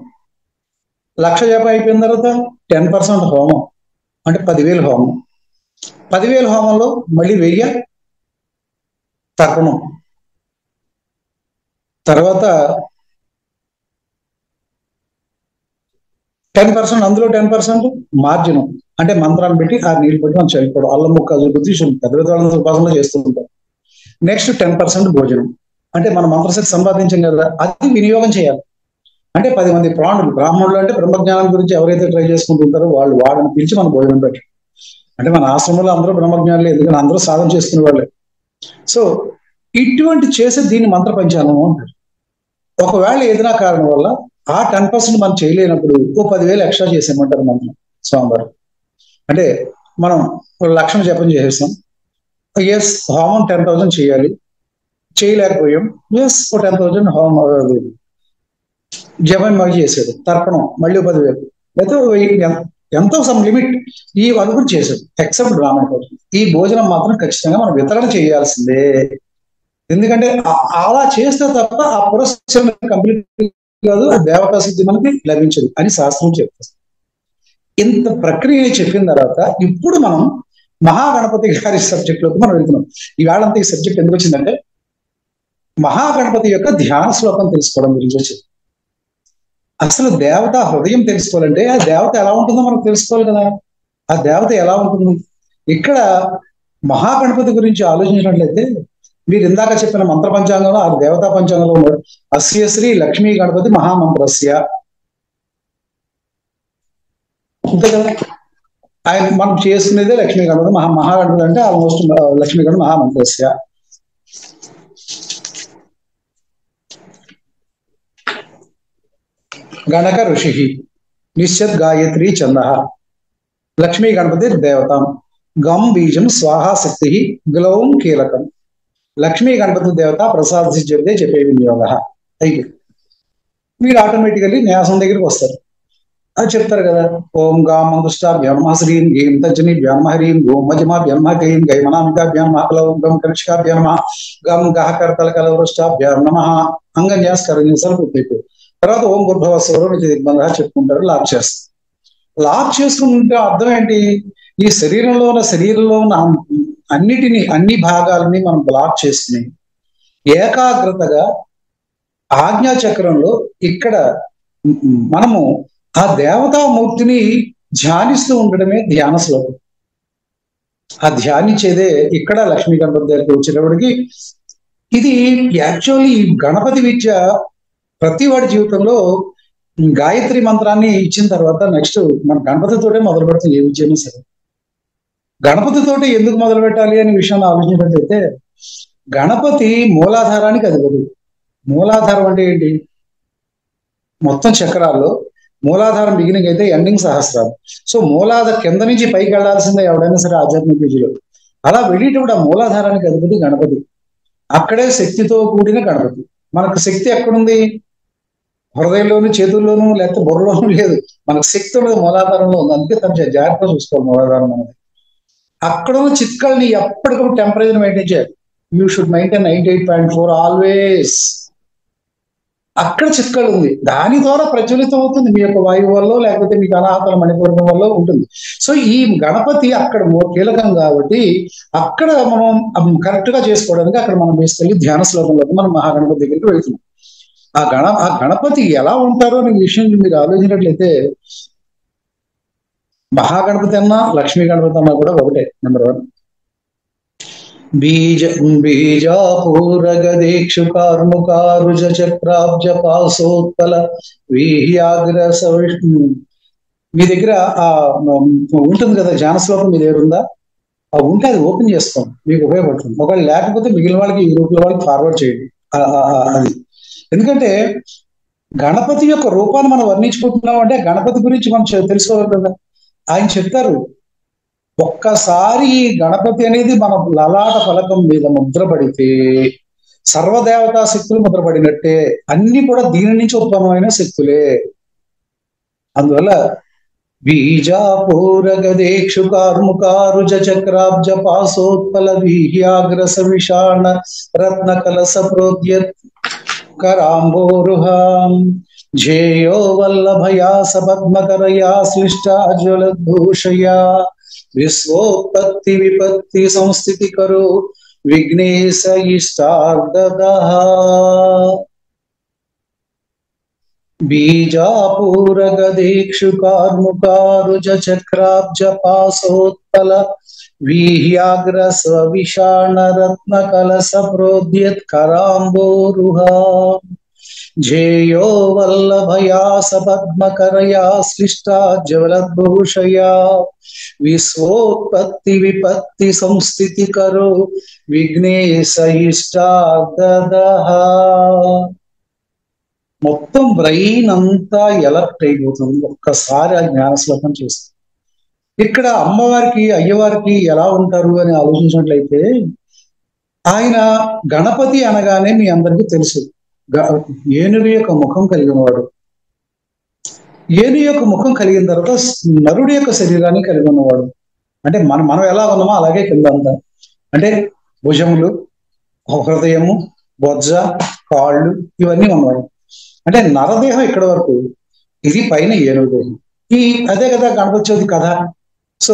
Speaker 1: 1,00,000 జపం అయిపోయిన తర్వాత 10% హోమం అంటే 10,000 హోమం. 10,000 హోమంలో మళ్ళీ 1000 తర్పణం, తర్వాత 10%, అందులో 10% మార్జిన్, అంటే మంత్రాన్ని పెట్టి ఆ నీళ్ళు పెట్టి మనం చల్లుకోవడం, అల్లం ముక్క గుర్తి పెద్ద పెద్ద వాళ్ళ ఉపాసనలో చేస్తూ ఉంటాం. నెక్స్ట్ 10% భోజనం, అంటే మన మంత్రశక్తి సంపాదించాం కదా, అది వినియోగం చేయాలి. అంటే 10 మంది ప్రాణులు, బ్రాహ్మణులు అంటే బ్రహ్మజ్ఞానం గురించి ఎవరైతే ట్రై చేసుకుంటుంటారో వాళ్ళు వాళ్ళని పిలిచి మనం భోజనం పెట్టాలి. అంటే మన ఆశ్రమంలో అందరూ బ్రహ్మజ్ఞానులే, ఎందుకంటే అందరూ సాధన చేసుకునే వాళ్ళే. సో ఇటువంటి చేసే దీన్ని మంత్ర పంచాంగం అంటారు. ఒకవేళ ఏదైనా కారణం వల్ల ఆ 10% మనం చేయలేనప్పుడు ఓ 10,000 ఎక్స్ట్రా చేసేయమంటారు మంత్రం స్వామివారు. అంటే మనం 1,00,000 జపం చేసేస్తాం, ఎస్ హోమం 10,000 చేయాలి, చేయలేకపోయాం, ఎస్ ఓ 10,000 హోమం జపం మళ్ళీ చేసాడు, తర్పణం మళ్ళీ 10,000, లేకపోతే ఎంతో సమ్ లిమిట్ ఈ అనుకుని చేశాడు. ఎక్సెప్ట్ బ్రాహ్మణ భోజనం, ఈ భోజనం మాత్రం ఖచ్చితంగా మనం వితరణ చేయాల్సిందే. ఎందుకంటే అలా చేస్తే తప్ప ఆ పురస్కారం కంప్లీట్ కాదు, ఆ దేవతా సిద్ధి మనకి లభించదు అని శాస్త్రం చెప్తుంది. ఇంత ప్రక్రియ చెప్పిన తర్వాత ఇప్పుడు మనం మహాగణపతి గారి సబ్జెక్ట్ లోకి మనం వెళ్తున్నాం. ఈవేళంతా ఈ సబ్జెక్ట్ ఎందుకు వచ్చిందంటే మహాగణపతి యొక్క ధ్యాన శ్లోకం తెలుసుకోవడం గురించి వచ్చింది. అసలు దేవత హృదయం తెలుసుకోవాలంటే ఆ దేవత ఎలా ఉంటుందో మనకు తెలుసుకోవాలి కదా, ఆ దేవత ఎలా ఉంటుంది. ఇక్కడ మహాగణపతి గురించి ఆలోచించినట్లయితే మీరు ఇందాక చెప్పిన మంత్ర పంచాంగంలో, ఆ దేవతా పంచాంగంలో ఉన్నారు, అస్య శ్రీ లక్ష్మీ గణపతి మహామంత్రస్య, అంతే కదా. ఆయన మనం చేసుకునేదే లక్ష్మీ గణపతి మహాగణపతి అంటే ఆల్మోస్ట్ లక్ష్మీ గణపతి మహామంత్రస్య. గణక ఋషి నిశ్చత్ గాయత్రి ఛంద లక్ష్మీ గణపతి దేవతాం గం బీజం స్వాహా శక్తి గ్లౌం కీలకం లక్ష్మీ గణపతి దేవత ప్రసాద చెప్తే చెప్పే వినియోగ అయితే మీరు ఆటోమేటికల్లీ న్యాసం దగ్గరికి వస్తారు. అది చెప్తారు కదా, ఓం గాం మంగుష్టాభ్యాం నమః శ్రీం గీం తజ్జనిభ్యాం నమః హ్రీం గోం మజిమాభ్యాం నమః గైం గైమనామికాభ్యాం నమః క్లౌం గం కరిష్కాభ్యాం నమః గం గహ కర్తల కలవృష్టాభ్యాం నమః అంగన్యాస్కరణ్యసలు పెట్టు. తర్వాత ఓం భూర్భువస్వరం ఇది దిగ్బంధ చెప్పుకుంటారు, లాక్ చేస్తారు. లాక్ చేసుకుంటే అర్థం ఏంటి, ఈ శరీరంలో ఉన్న అన్నిటినీ, అన్ని భాగాలని మనం బ్లాక్ చేసుకుని ఏకాగ్రతగా ఆజ్ఞాచక్రంలో ఇక్కడ మనము ఆ దేవతామూర్తిని ధ్యానిస్తూ ఉండడమే ధ్యాన శ్లోకం. ఆ ధ్యానించేదే ఇక్కడ లక్ష్మీ గణపతి దగ్గరికి వచ్చేటప్పటికి ఇది యాక్చువల్లీ గణపతి విద్య ప్రతి వాడి జీవితంలో గాయత్రి మంత్రాన్ని ఇచ్చిన తర్వాత నెక్స్ట్ మన గణపతితోటే మొదలు పెడతాం. ఏ విద్యను సరే గణపతితోటి ఎందుకు మొదలు పెట్టాలి అనే విషయాన్ని ఆలోచించినట్లయితే గణపతి మూలాధారానికి అధిపతి. మూలాధారం అంటే ఏంటి, మొత్తం చక్రాల్లో మూలాధారం బిగినింగ్ అయితే ఎండింగ్ సహస్రాలు. సో మూలాధార కింద నుంచి పైకి వెళ్లాల్సిందే ఎవడైనా సరే ఆధ్యాత్మిక విద్యలో. అలా వెళ్ళేటప్పుడు ఆ మూలాధారానికి అధిపతి గణపతి, అక్కడే శక్తితో కూడిన గణపతి. మనకు శక్తి ఎక్కడుంది, హృదయంలోను చేతుల్లోనూ లేకపోతే బుర్రలోనూ లేదు, మనకు శక్తి ఉన్నది మూలాధారంలో ఉంది. అందుకే తను జాగ్రత్తగా చూసుకోవాలి మూలాధారం అనేది. అక్కడ ఉన్న చిట్కాలని ఎప్పటికప్పుడు టెంపరేచర్ మెయింటైన్ చేయాలి. You should maintain 98.4 always. అక్కడ చిట్కాలు ఉంది, దాని ద్వారా ప్రజ్వలితం అవుతుంది మీ యొక్క వాయువు వల్ల, లేకపోతే మీకు అనాహతల మణిపూర్ణం వల్ల ఉంటుంది. సో ఈ గణపతి అక్కడ కీలకం కాబట్టి అక్కడ మనం కరెక్ట్ గా చేసుకోవడానికి అక్కడ మనం వేసుకెళ్ళి ధ్యాన శ్లోకంలోకి మనం మహాగణపతి దగ్గరికి వెళ్తున్నాం. ఆ గణపతి ఎలా ఉంటారో అనే విషయం మీరు ఆలోచించినట్లయితే మహాగణపతి అన్నా లక్ష్మీ గణపతి అన్నా కూడా ఒకటే. నెంబర్ 1 బీజాపూరగదేక్షు కార్ముకారుజ చక్రాబ్జ పాసోత్పల వీహ్యాగ్ర సవిష్ణు. మీ దగ్గర ఆ ఉంటుంది కదా ధ్యాన శ్లోకం, మీ దగ్గర ఉందా? ఆ ఉంటే అది ఓపెన్ చేసుకోం, మీకు ఉపయోగపడుతుంది. ఒకవేళ లేకపోతే మిగిలిన వాళ్ళకి, ఈ గ్రూప్ల వాళ్ళకి ఫార్వర్డ్ చేయండి అది. ఎందుకంటే గణపతి యొక్క రూపాన్ని మనం వర్ణించుకుంటున్నాం అంటే గణపతి గురించి మనం తెలుసుకోవాలి కదా. ఆయన చెప్తారు, ఒక్కసారి గణపతి అనేది మన లలాట ఫలకం మీద ముద్రపడితే సర్వదేవతా శక్తులు ముద్రపడినట్టే, అన్ని కూడా దీని నుంచి ఉత్పన్నమైన శక్తులే. అందువల్ల బీజాపూరగదేక్షు కార్ముకారుజ చక్రాబ్జ పాసోత్పల వీహ్యాగ్రస విషాణ రత్న కలస ప్రోద్యత్ కరాంబోరుహాం ఝేయో వల్లభయా సపద్మకరయా శ్లిష్టాజ్వలద్భూషయా విశ్వోత్పత్తి విపత్తి సంస్థితి కరో విఘ్నేశ ఇష్టార్థదః. బీజాపూరగదీక్షు కార్ముకారుజ చక్రాబ్జ పాశోత్పల వీహ్యాగ్ర స్వవిషాణ రత్న కలస ప్రోద్యత్ కరాంబోరుహా ఝేయో వల్లభయా సపద్మకరయా శ్లిష్టా జ్వలద్భూషయా విశ్వోత్పత్తి విపత్తి సంస్థితి కరో విఘ్నేశ ఇష్టార్థదః. మొత్తం బ్రెయిన్ అంతా ఎలర్ట్ అయిపోతుంది ఒక్కసారి ఆ జ్ఞాన శ్లోకం చూస్తే. ఇక్కడ అమ్మవారికి అయ్యవారికి ఎలా ఉంటారు అని ఆలోచించినట్లయితే, ఆయన గణపతి అనగానే మీ అందరికీ తెలుసు, ఏనుగు యొక్క ముఖం కలిగిన వాడు. ఏనుగు యొక్క ముఖం కలిగిన తర్వాత నరుడి యొక్క శరీరాన్ని కలిగి ఉన్నవాడు. అంటే మనం ఎలా ఉన్నామో అలాగే కింద అంతా, అంటే భుజములు, హృదయము, బొజ్జ, కాళ్ళు ఇవన్నీ ఉన్నాయి. అంటే నరదేహం ఇక్కడ వరకు, ఇది పైన ఏనుగు దేహం. అదే కదా గణపతి చవితి కథ. సో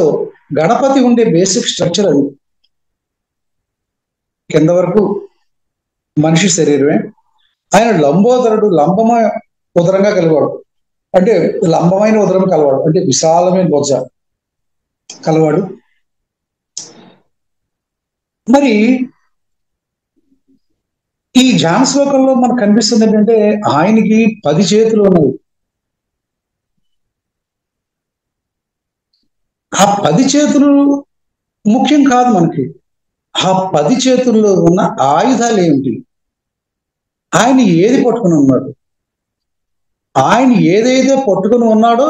Speaker 1: గణపతి ఉండే బేసిక్ స్ట్రక్చర్ అది. కింద వరకు మనిషి శరీరమే. ఆయన లంబోదరుడు, లంబమైన ఉదరంగా కలవాడు, అంటే లంబమైన ఉదరం కలవాడు, అంటే విశాలమైన బొజ్జ కలవాడు. మరి ఈ ధ్యాన శ్లోకంలో మనకు కనిపిస్తుంది ఏంటంటే ఆయనకి 10 చేతులు ఉన్నాయి. ఆ 10 చేతులు ముఖ్యం కాదు మనకి. ఆ 10 చేతుల్లో ఉన్న ఆయుధాలు ఏమిటి, ఆయన ఏది పట్టుకుని ఉన్నాడు, ఆయన ఏదైతే పట్టుకుని ఉన్నాడో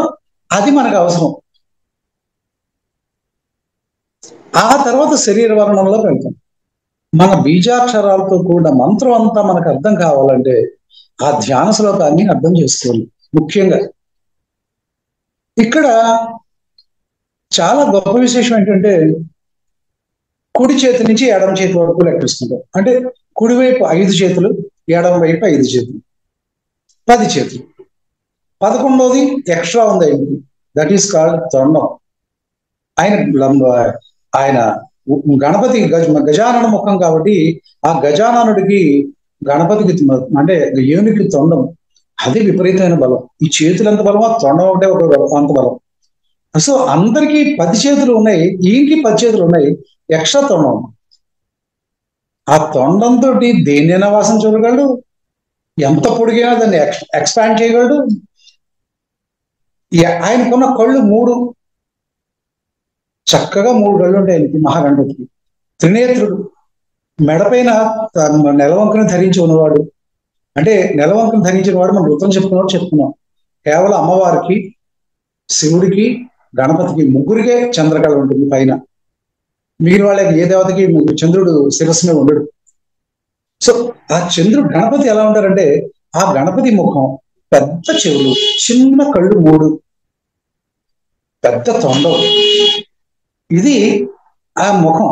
Speaker 1: అది మనకు అవసరం. ఆ తర్వాత శరీర వర్ణంలో వెళ్తాం. మన బీజాక్షరాలతో కూడిన మంత్రం అంతా మనకు అర్థం కావాలంటే ఆ ధ్యాన శ్లోకాన్ని అర్థం చేసుకోవాలి. ముఖ్యంగా ఇక్కడ చాలా గొప్ప విశేషం ఏంటంటే, కుడి చేతి నుంచి ఎడమ చేతి వరకు లెక్కిస్తుంటాం. అంటే కుడివైపు 5 చేతులు, ఎడమ వైపు 5 చేతులు, 10 చేతులు. 11వది ఎక్స్ట్రా ఉంది ఆయనకి, దట్ ఈస్ కాల్డ్ తొండం. ఆయన గణపతి గజానన ముఖం కాబట్టి ఆ గజాననుడికి గణపతికి అంటే ఏనుకి తొండం, అది విపరీతమైన బలం. ఈ చేతులు ఎంత బలం, ఆ తొండం ఒకటే ఒక అంత బలం. సో అందరికీ 10 చేతులు ఉన్నాయి, ఈయనకి 10 చేతులు ఉన్నాయి, ఎక్స్ట్రా తొండం. ఆ తొండంతో దేన్నైనా వాసన చూడగలడు, ఎంత పొడిగైనా దాన్ని ఎక్స్పాండ్ చేయగలడు. ఆయనకున్న కళ్ళు 3, చక్కగా 3 కళ్ళు ఉంటాయి ఆయనకి, మహాగణపతికి. త్రినేత్రుడు, మెడపైన నెలవంకను ధరించి ఉన్నవాడు. అంటే నెలవంకను ధరించిన వాడు మనం వృత్తం చెప్పుకున్నాం. కేవలం అమ్మవారికి, శివుడికి, గణపతికి ముగ్గురికే చంద్రకళ ఉంటుంది పైన. మిగిలిన వాళ్ళకి ఏ దేవతకి చంద్రుడు శిరస్సు మీద ఉండడు. సో ఆ చంద్రుడు గణపతి ఎలా ఉంటారంటే, ఆ గణపతి ముఖం, పెద్ద చెవులు, చిన్న కళ్ళు 3, పెద్ద తొండం, ఇది ఆ ముఖం.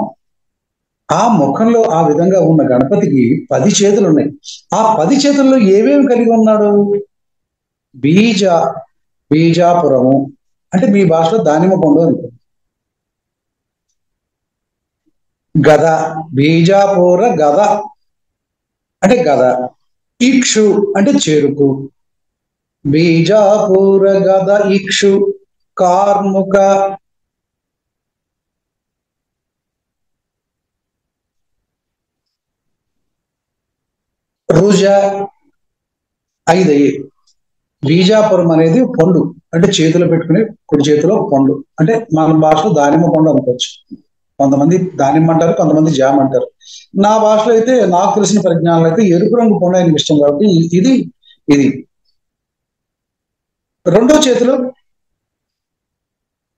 Speaker 1: ఆ ముఖంలో ఆ విధంగా ఉన్న గణపతికి 10 చేతులు ఉన్నాయి. ఆ 10 చేతుల్లో ఏమేమి కలిగి ఉన్నాడు? బీజాపురము అంటే మీ భాషలో దానిమ్మ పండు అనుకో. గద, బీజాపుర గద అంటే గద. ఇక్షు అంటే చెరుకు. బీజాపుర గద ఇక్షు కార్ముక. రుజ 5. బీజాపురం అనేది పండు, అంటే చేతిలో పెట్టుకుని కుడి చేతిలో పండు, అంటే మన భాషలో దానిమ్మ పండు అనుకోవచ్చు. కొంతమంది దానిమ్మ అంటారు, కొంతమంది జామ అంటారు. నా భాషలో అయితే, నాకు తెలిసిన పరిజ్ఞానంలో అయితే ఎరుపు రంగు పండు ఆయనకి ఇష్టం కాబట్టి ఇది. రెండో చేతిలో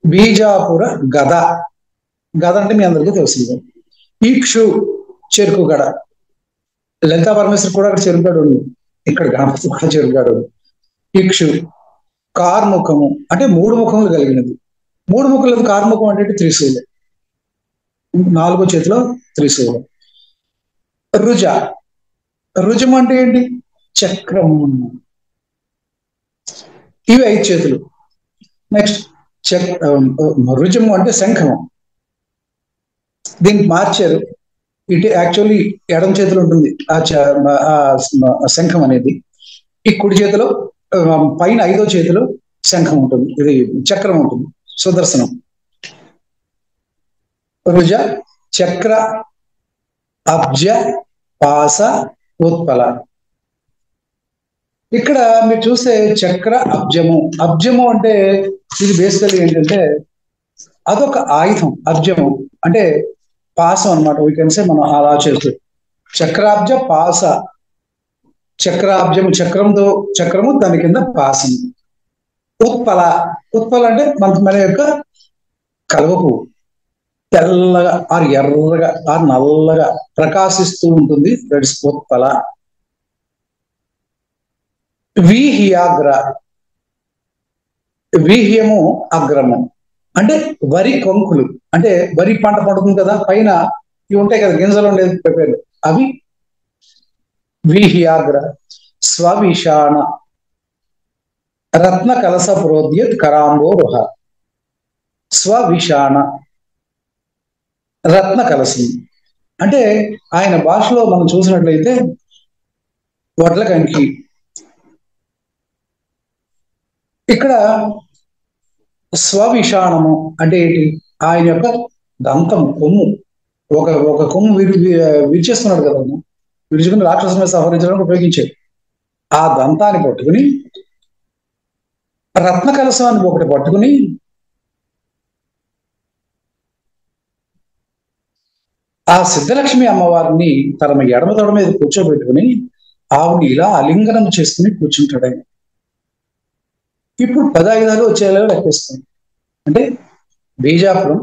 Speaker 1: బీజాపుర గద. గద అంటే మీ అందరికీ తెలిసిందే. ఈక్షు చెరుకు గడ. లలితా పరమేశ్వర్ కూడా అక్కడ చెరుకుగాడు ఉంది, ఇక్కడ గణపతి కూడా చెరుకుగాడు ఉంది. ఇక్షు కార్ముఖము అంటే 3 ముఖములు కలిగినది. 3 ముఖములు కార్ముఖం అంటే త్రిశూలం, 4వ చేతిలో త్రిశూలం. రుజం అంటే ఏంటి? చక్రము. ఇవి 5 చేతులు. నెక్స్ట్ రుజము అంటే శంఖము. దీనికి మార్చారు, ఇటు యాక్చువల్లీ ఎడమ చేతిలో ఉంటుంది ఆ శంఖం అనేది. ఈ కుడి చేతిలో పైన 5వ చేతిలో శంఖం ఉంటుంది, ఇది చక్రం ఉంటుంది, సుదర్శనం. రుజ, చక్ర, అబ్జ, పాస, ఉత్పల. ఇక్కడ మీరు చూస్తే చక్ర అబ్జము. అబ్జము అంటే ఇది బేసికల్లీ ఏంటంటే అదొక ఆయుధం. అబ్జము అంటే పాసం అనమాట. వీకెన్సే మనం అలా చేస్తూ చక్రాబ్జ పాస. చక్రాబ్జము చక్రము, దాని కింద పాసం. ఉత్పల. ఉత్పల అంటే మన యొక్క కలువ పువ్వు. తెల్లగా ఆరు ఎర్రగా ఆరు నల్లగా ప్రకాశిస్తూ ఉంటుంది. దట్ ఇస్ ఉత్పల. వీహ్యాగ్ర. వీహ్యము అగ్రము అంటే వరి కొంకులు. అంటే వరి పంట పడుతుంది కదా, పైన ఇవి ఉంటాయి కదా, గింజలు ఉండేది పేర్లు, అవి వీహ్యాగ్ర. స్వవిషాణ. రత్న కలస ప్రోద్యత్ కరాంబోరుహ. స్వవిషాణ రత్న కలసం అంటే ఆయన భాషలో మనం చూసినట్లయితే వడ్లకంకి. ఇక్కడ స్వవిషాణము అంటే ఏంటి? ఆయన యొక్క దంతం, కొమ్ము. ఒక కొమ్ము విరిచేస్తున్నాడు కదా, విరుచుకుని రాక్షసుని మీద సంహరించడానికి ఉపయోగించాడు. ఆ దంతాన్ని పట్టుకుని, రత్న కలసాన్ని ఒకటి పట్టుకుని, ఆ సిద్ధలక్ష్మి అమ్మవారిని తన ఎడమ తొడ మీద కూర్చోబెట్టుకుని ఆవిడని ఇలా అలింగనం చేసుకుని కూర్చుంటాడు ఆయన. ఇప్పుడు 10 ఆయుధాలు వచ్చేలా లెక్కిస్తుంది. అంటే బీజాపురం,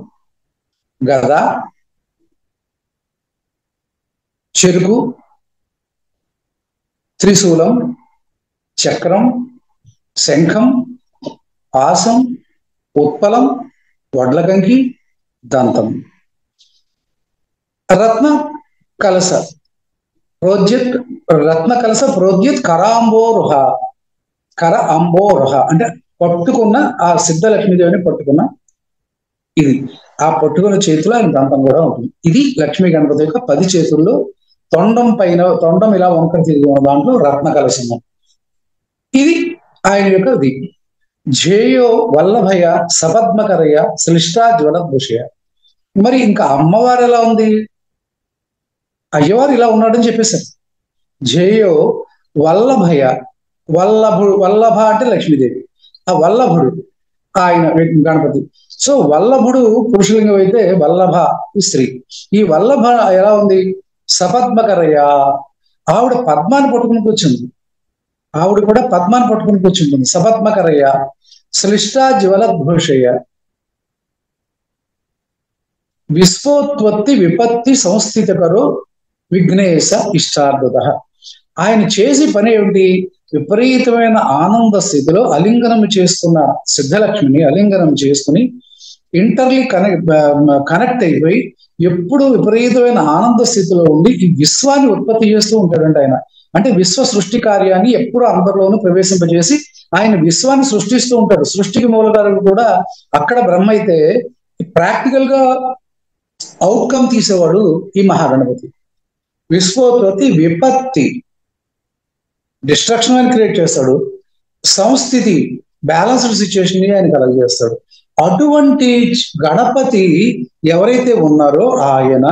Speaker 1: గద, చెరుకు, త్రిశూలం, చక్రం, శంఖం, పాసం, ఉత్పలం, వడ్లకంకి, దంతం. రత్న కలస ప్రోద్యత్. రత్న కలస ప్రోద్యత్ కరాంబోరుహ. కర అంబోరుహ అంటే పట్టుకున్న ఆ సిద్ధలక్ష్మీదేవిని పట్టుకున్న ఇది. ఆ పట్టుకున్న చేతిలో ఆయన దంతం కూడా ఉంటుంది. ఇది లక్ష్మీ గణపతి యొక్క 10 చేతుల్లో తొండం ఇలా వంకర తిరిగి ఉన్న దాంట్లో రత్న కలశము. ఇది ఆయన యొక్క ఇది. ఝేయో వల్లభయ సపద్మకరయ శ్లిష్టా జ్వలద్భుషయ. మరి ఇంకా అమ్మవారు ఎలా ఉంది? అయ్యవారు ఇలా ఉన్నాడని చెప్పేశారు. ఝేయో వల్లభయ. వల్లభ అంటే లక్ష్మీదేవి. ఆ వల్లభుడు ఆయన గణపతి. సో వల్లభుడు పురుషలింగం అయితే వల్లభ స్త్రీ. ఈ వల్లభ ఎలా ఉంది? సపద్మకరయ. ఆవిడ పద్మాన్ని పట్టుకుని కూర్చుంది. ఆవిడ కూడా పద్మాన్ని పట్టుకుని కూర్చుంటుంది. సపద్మకరయ శ్లిష్టా జ్వలద్భూషయ. విశ్వోత్పత్తి విపత్తి సంస్థితకరో విఘ్నేశ ఇష్టార్థత. ఆయన చేసి పని ఏమిటి? విపరీతమైన ఆనంద స్థితిలో అలింగనం చేస్తున్న సిద్ధలక్ష్మిని అలింగనం చేసుకుని ఇంటర్లీ కనెక్ట్ అయిపోయి ఎప్పుడు విపరీతమైన ఆనంద స్థితిలో ఉండి ఈ విశ్వాన్ని ఉత్పత్తి చేస్తూ ఉంటాడంట ఆయన. అంటే విశ్వ సృష్టి కార్యాన్ని ఎప్పుడు అందరిలోనూ ప్రవేశింపజేసి ఆయన విశ్వాన్ని సృష్టిస్తూ ఉంటాడు. సృష్టికి మూలకారుడు కూడా అక్కడ బ్రహ్మ అయితే ప్రాక్టికల్ గా అవుట్కమ్ తీసేవాడు ఈ మహాగణపతి. విశ్వోత్పత్తి విపత్తి డిస్ట్రక్షన్ అని క్రియేట్ చేస్తాడు. సంస్థితి బ్యాలెన్స్డ్ సిచ్యుయేషన్ ని ఆయన కలగజేస్తాడు. అటువంటి గణపతి ఎవరైతే ఉన్నారో ఆయన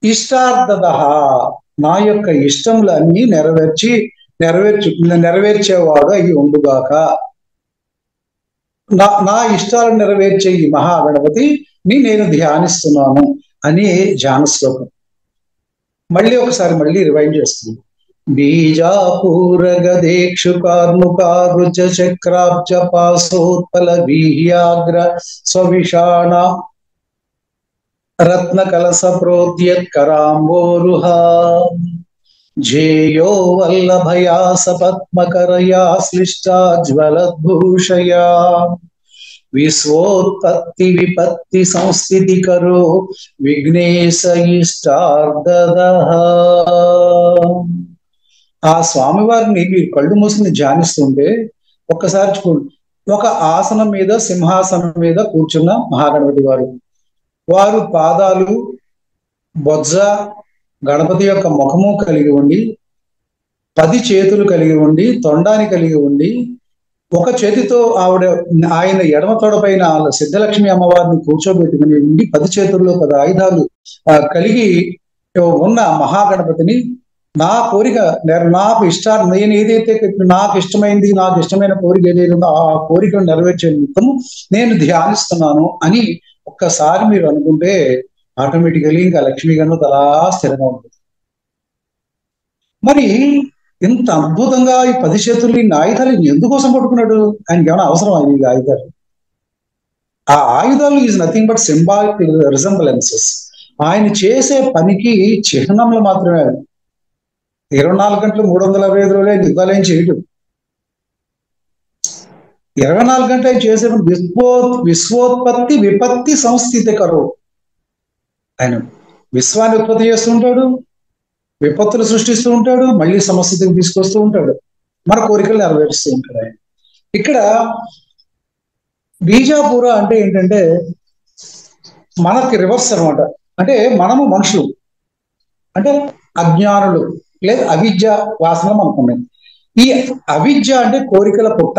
Speaker 1: ఇష్టార్థద, నా యొక్క ఇష్టములన్నీ నెరవేర్చేవాడు అయి ఉండుగాక. నా ఇష్టాలను నెరవేర్చే ఈ మహాగణపతిని నేను ధ్యానిస్తున్నాను అని ధ్యాన శ్లోకం. మళ్ళీ రివైండ్ చేస్తుంది. బీజాపూర గదేక్షు కార్ముకారుచ చక్రాబ్జ పాసోత్పల వీహ్యాగ్ర స్వవిషాణ రత్న కలస ప్రోద్యత్ కరాంబోరుహ. ఝేయో వల్లభయా సపద్మకరయా శ్లిష్టా జ్వలద్భూషయా. విశ్వోత్పత్తి విపత్తి సంస్థితి కరో విఘ్నేశ ఇష్టార్థద. ఆ స్వామివారిని మీరు కళ్ళు మూసుకుని ధ్యానిస్తుంటే ఒక్కసారి చూడండి. ఒక ఆసనం మీద, సింహాసనం మీద కూర్చున్న మహాగణపతి వారు పాదాలు, బొజ్జ, గణపతి యొక్క ముఖము కలిగి ఉండి 10 చేతులు కలిగి ఉండి, తొండాన్ని కలిగి ఉండి, ఒక చేతితో ఆయన ఎడమ తొడ పైన సిద్ధలక్ష్మి అమ్మవారిని కూర్చోబెట్టుకుని ఉండి 10 చేతుల్లో 10 ఆయుధాలు కలిగి ఉన్న మహాగణపతిని నా కోరిక నాకు నేను ఏదైతే నాకు ఇష్టమైన కోరిక ఏదైతే ఉందో ఆ కోరికను నెరవేర్చే నిమిత్తము నేను ధ్యానిస్తున్నాను అని ఒక్కసారి మీరు అనుకుంటే ఆటోమేటికలీ ఇంకా లక్ష్మీగణపతి అలా స్థిరంగా ఉంటుంది. మరి ఇంత అద్భుతంగా ఈ 10 చేతులు ఈ ఆయుధాలు ఎందుకోసం పట్టుకున్నాడు? ఆయనకి ఏమైనా అవసరం అయింది ఈ ఆయుధాలు? ఆ ఆయుధాలు ఈజ్ నథింగ్ బట్ సింబాలిక్ రిజంబలెన్సెస్. ఆయన చేసే పనికి చిహ్నములు మాత్రమే. 24 గంటలు 365 రోజులే యుద్ధాలు ఏం చేయటం. 24 గంటలు ఆయన చేసే విశ్వోత్పత్తి విపత్తి సంస్థితి కరువు. ఆయన విశ్వాన్ని ఉత్పత్తి చేస్తూ ఉంటాడు, విపత్తులు సృష్టిస్తూ ఉంటాడు, మళ్ళీ సమస్యకు తీసుకొస్తూ ఉంటాడు, మన కోరికలు నెరవేరుస్తూ ఉంటాడు ఆయన. ఇక్కడ బీజాపూర అంటే ఏంటంటే మనకి రివర్స్ అనమాట. అంటే మనము మనుషులు అంటే అజ్ఞానులు లేదా అవిద్య వాసన మనకున్నాయి. ఈ అవిద్య అంటే కోరికల పుట్ట.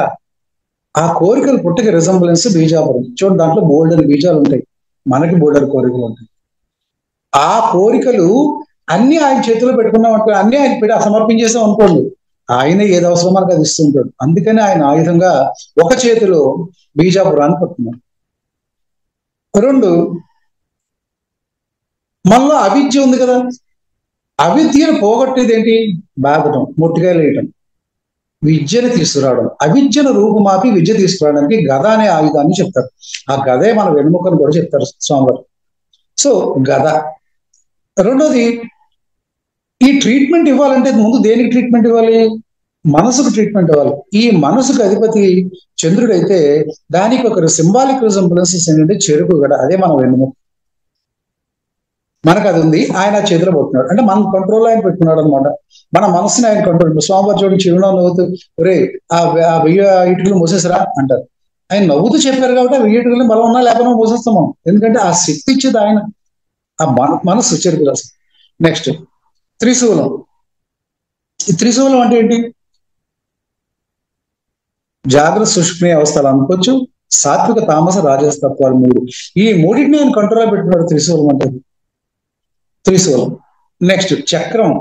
Speaker 1: ఆ కోరికల పుట్టకి రిజంబులెన్స్ బీజాపురం. చూడండి, దాంట్లో బోల్డర్ బీజాలు ఉంటాయి, మనకి బోల్డర్ కోరికలు ఉంటాయి. ఆ కోరికలు అన్ని ఆయన చేతిలో పెట్టుకున్నాం అనుకో, అన్ని ఆయన పెట్టి సమర్పించేసాం అనుకోండి, ఆయన ఏది అవసరం మనకు అది ఇస్తుంటాడు. అందుకని ఆయన ఆయుధంగా ఒక చేతిలో బీజాపురాన్ని పట్టుకున్నాడు. 2, మనలో అవిద్య ఉంది కదా, అవిద్యను పోగొట్టేది ఏంటి? బాధటం, మొట్టికాయలు వేయటం, విద్యను తీసుకురావడం. అవిద్యను రూపుమాపి విద్య తీసుకురావడానికి గద అనే ఆయుధాన్ని చెప్తారు. ఆ గదే మన వెన్నుముకను కూడా చెప్తారు స్వామివారు. సో గద. 2వది, ఈ ట్రీట్మెంట్ ఇవ్వాలంటే ముందు దేనికి ట్రీట్మెంట్ ఇవ్వాలి? మనసుకు ట్రీట్మెంట్ ఇవ్వాలి. ఈ మనసుకు అధిపతి చంద్రుడు అయితే దానికి ఒక సింబాలిక్ రిజంబులెన్సెస్ ఏంటంటే చెరుకు గడ. అదే మన వెన్నుముక. మనకు అది ఉంది, ఆయన చేతిలో పట్టుకున్నాడు అంటే మన కంట్రోల్ ఆయన పెట్టుకున్నాడు అనమాట. మన మనసుని ఆయన కంట్రోల్. స్వామివారి చూడండి, చిరునవ్వు నవ్వుతూ ఒరే ఆ 1000 ఇటుకలు మోసేసరా అంటారు. ఆయన నవ్వుతూ చెప్పారు కాబట్టి ఆ 1000 ఇటుకలని బలం ఉన్నా లేకుండా మోసేస్తాం మనం. ఎందుకంటే ఆ శక్తి ఇచ్చేది ఆయన, ఆ మనస్సు చెరుకు రసం. నెక్స్ట్ త్రిశూలం. ఈ త్రిశూలం అంటే ఏంటి? జాగ్రత్త సుష్క్రియ అవస్థలు అనుకోవచ్చు, సాత్విక తామస రాజస తత్వాలు 3. ఈ మూడింటిని ఆయన కంట్రోల్ పెట్టుకున్నాడు త్రిశూలం అంటే. త్రిశూలం. నెక్స్ట్ చక్రం.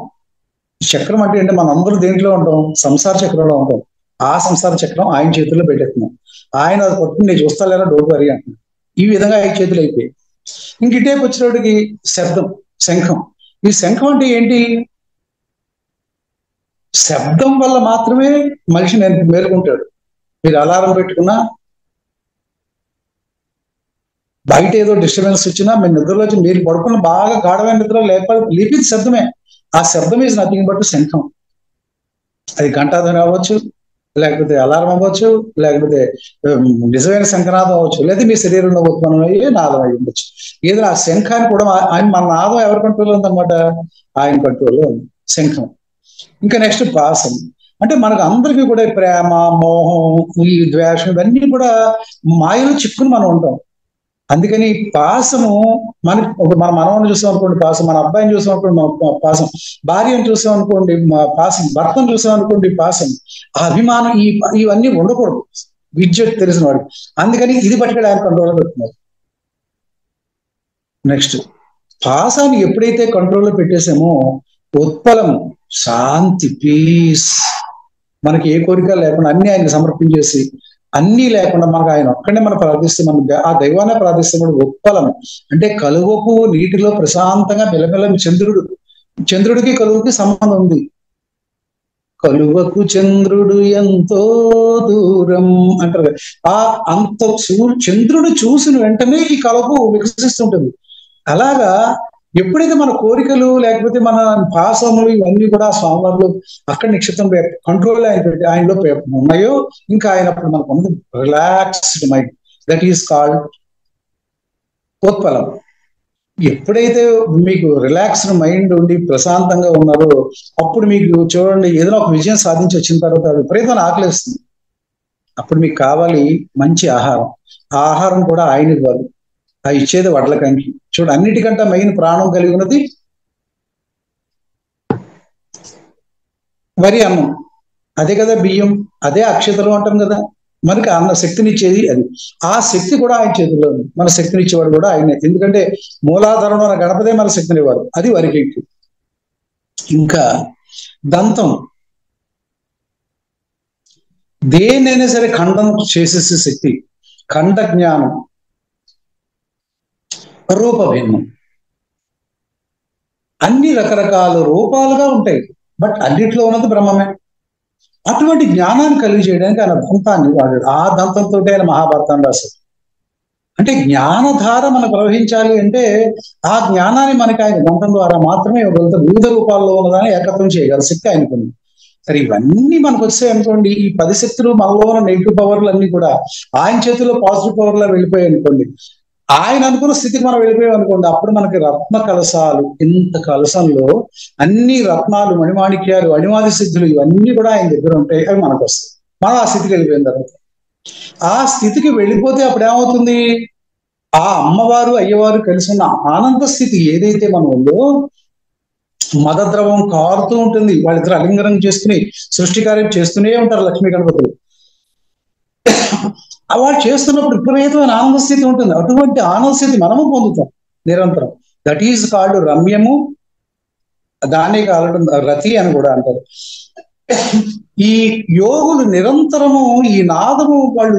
Speaker 1: చక్రం అంటే ఏంటి? మనం అందరూ దేంట్లో ఉంటాం? సంసార చక్రంలో ఉంటాం. ఆ సంసార చక్రం ఆయన చేతుల్లో పెట్టేస్తున్నాం. ఆయన అది పట్టుకుని నేను చూస్తా లేదా డోంట్ వరీ అంటున్నాను. ఈ విధంగా ఆయన చేతులు అయిపోయాయి. ఇంక ఇటేపు వచ్చినప్పటికి శబ్దం, శంఖం. ఈ శంఖం అంటే ఏంటి? శబ్దం వల్ల మాత్రమే మనిషి మేలుకుంటాడు. మీరు అలారం పెట్టుకున్నా, బయట ఏదో డిస్టర్బెన్స్ వచ్చినా, మీరు నిద్రలో వచ్చి మీరు పడుకున్న బాగా గాఢమైన నిద్ర లేపేది శబ్దమే. ఆ శబ్దం ఈజ్ నథింగ్ బట్ శంఖం. అది ఘంటాధ్వని అవ్వచ్చు, లేకపోతే అలారం అవ్వచ్చు, లేకపోతే నిజమైన శంఖనాదం అవ్వచ్చు, లేదా మీ శరీరంలో ఉత్పన్నం అయ్యే నాదం అయ్యి ఉండొచ్చు. ఏదైనా ఆ శంఖాన్ని కూడా ఆయన మన నాదం ఎవరి కంట్రోల్లో ఉందన్నమాట? ఆయన కంట్రోల్లో ఉంది శంఖం. ఇంకా నెక్స్ట్ పాసం. అంటే మనకు అందరికీ కూడా ప్రేమ, మోహం, ఈ ద్వేషం ఇవన్నీ కూడా మాయలో చిక్కుని మనం ఉంటాం. అందుకని పాసము మనకి మన మనవని చూసాం అనుకోండి పాసం, మన అబ్బాయిని చూసాం అనుకోండి పాసం, భార్యను చూసాం అనుకోండి పాసం, భర్తను చూసాం అనుకోండి పాసం. ఆ అభిమానం ఇవన్నీ ఉండకూడదు విద్య తెలిసిన వాడు. అందుకని ఇది పట్టుకెళ్ళి ఆయన కంట్రోల్లో పెడుతున్నారు. నెక్స్ట్ పాసాన్ని ఎప్పుడైతే కంట్రోల్లో పెట్టేసామో ఉత్పలం, శాంతి, పీస్, మనకి ఏ కోరిక లేకుండా అన్ని ఆయనకి సమర్పించేసి అన్నీ లేకుండా మనకు ఆయన ఒక్కడే మనం ప్రార్థిస్తే, మనం ఆ దైవాన్ని ప్రార్థిస్తే కూడా ఉత్పలం అంటే కలువకు నీటిలో ప్రశాంతంగా మెల్లమెల్ల చంద్రుడికి కలువకి సంబంధం ఉంది. కలువకు చంద్రుడు ఎంతో దూరం అంటారు. అంత చంద్రుడు చూసిన వెంటనే ఈ కలువకు వికసిస్తుంటుంది. అలాగా ఎప్పుడైతే మన కోరికలు లేకపోతే మన పాసములు ఇవన్నీ కూడా స్వామివారిలో అక్కడ నిక్షిప్తం కంట్రోల్ ఆయనలో ఉన్నాయో, ఇంకా ఆయన అప్పుడు మనకు ఉంది relaxed mind. That is called ఉత్పలం. ఎప్పుడైతే మీకు రిలాక్స్డ్ మైండ్ ఉండి ప్రశాంతంగా ఉన్నారో అప్పుడు మీకు చూడండి, ఏదైనా ఒక విజయం సాధించి వచ్చిన తర్వాత విపరీతమైన ఆకలిస్తుంది. అప్పుడు మీకు కావాలి మంచి ఆహారం. ఆ ఆహారం కూడా ఆయన ఇవ్వాలి. ఆ ఇచ్చేది వడ్ల కంకి. చూడు, అన్నిటికంటే మెయిన్ ప్రాణం కలిగి ఉన్నది వరి అన్నం, అదే కదా బియ్యం, అదే అక్షతలు అంటాం కదా. మనకి అన్న శక్తినిచ్చేది అది. ఆ శక్తి కూడా ఆయన చేతిలో ఉంది. మన శక్తినిచ్చేవాడు కూడా ఆయనే. ఎందుకంటే మూలాధారంలో ఉన్న గణపతే మన శక్తినివ్వడు. అది వరికి. ఇంకా దంతం, దేన్నైనా సరే ఖండం చేసేసే శక్తి. ఖండ జ్ఞానం, రూపభిన్నం, అన్ని రకరకాల రూపాలుగా ఉంటాయి, బట్ అన్నిట్లో ఉన్నది బ్రహ్మమే. అటువంటి జ్ఞానాన్ని కలిగి చేయడానికి ఆయన దంతాన్ని వాడాడు. ఆ దంతంతో ఆయన మహాభారతాన్ని రాశాడు. అంటే జ్ఞానధార మనకు ప్రవహించాలి అంటే ఆ జ్ఞానాన్ని మనకి ఆయన దంతం ద్వారా మాత్రమే ఇవ్వగలుగుతారు. వివిధ రూపాల్లో ఉన్నదాన్ని ఏకత్వం చేయగల శక్తి ఆయనకుంది. సరే, ఇవన్నీ మనకు వచ్చాయి అనుకోండి, ఈ 10 శక్తులు మనలో ఉన్న నెగిటివ్ పవర్లు అన్ని కూడా ఆయన చేతిలో పాజిటివ్ పవర్లో వెళ్ళిపోయాయి అనుకోండి, ఆయన అనుకున్న స్థితికి మనం వెళ్ళిపోయాం అనుకోండి, అప్పుడు మనకి రత్న కలశాలు, ఇంత కలశంలో అన్ని రత్నాలు, మణిమాణిక్యాలు, అణిమాది సిద్ధులు ఇవన్నీ కూడా ఆయన దగ్గర ఉంటాయి. అవి మనకు వస్తాయి. మనం ఆ స్థితికి వెళ్ళిపోయిన తర్వాత, ఆ స్థితికి వెళ్ళిపోతే అప్పుడు ఏమవుతుంది, ఆ అమ్మవారు అయ్యవారు కలిసి ఉన్న ఆనంద స్థితి ఏదైతే మనం ఉందో, మదద్రవం కారుతూ ఉంటుంది. వాళ్ళిద్దరు అలింగనం చేసుకుని సృష్టి కార్యం చేస్తూనే ఉంటారు లక్ష్మీ గణపతులు. వాళ్ళు చేస్తున్నప్పుడు విపరీతమైన ఆనంద స్థితి ఉంటుంది. అటువంటి ఆనంద స్థితి మనము పొందుతాం నిరంతరం. దట్ ఈజ్ కాల్డ్ రమ్యము. దాన్ని కాలడం రతి అని కూడా అంటారు. ఈ యోగులు నిరంతరము ఈ నాదము, వాళ్ళు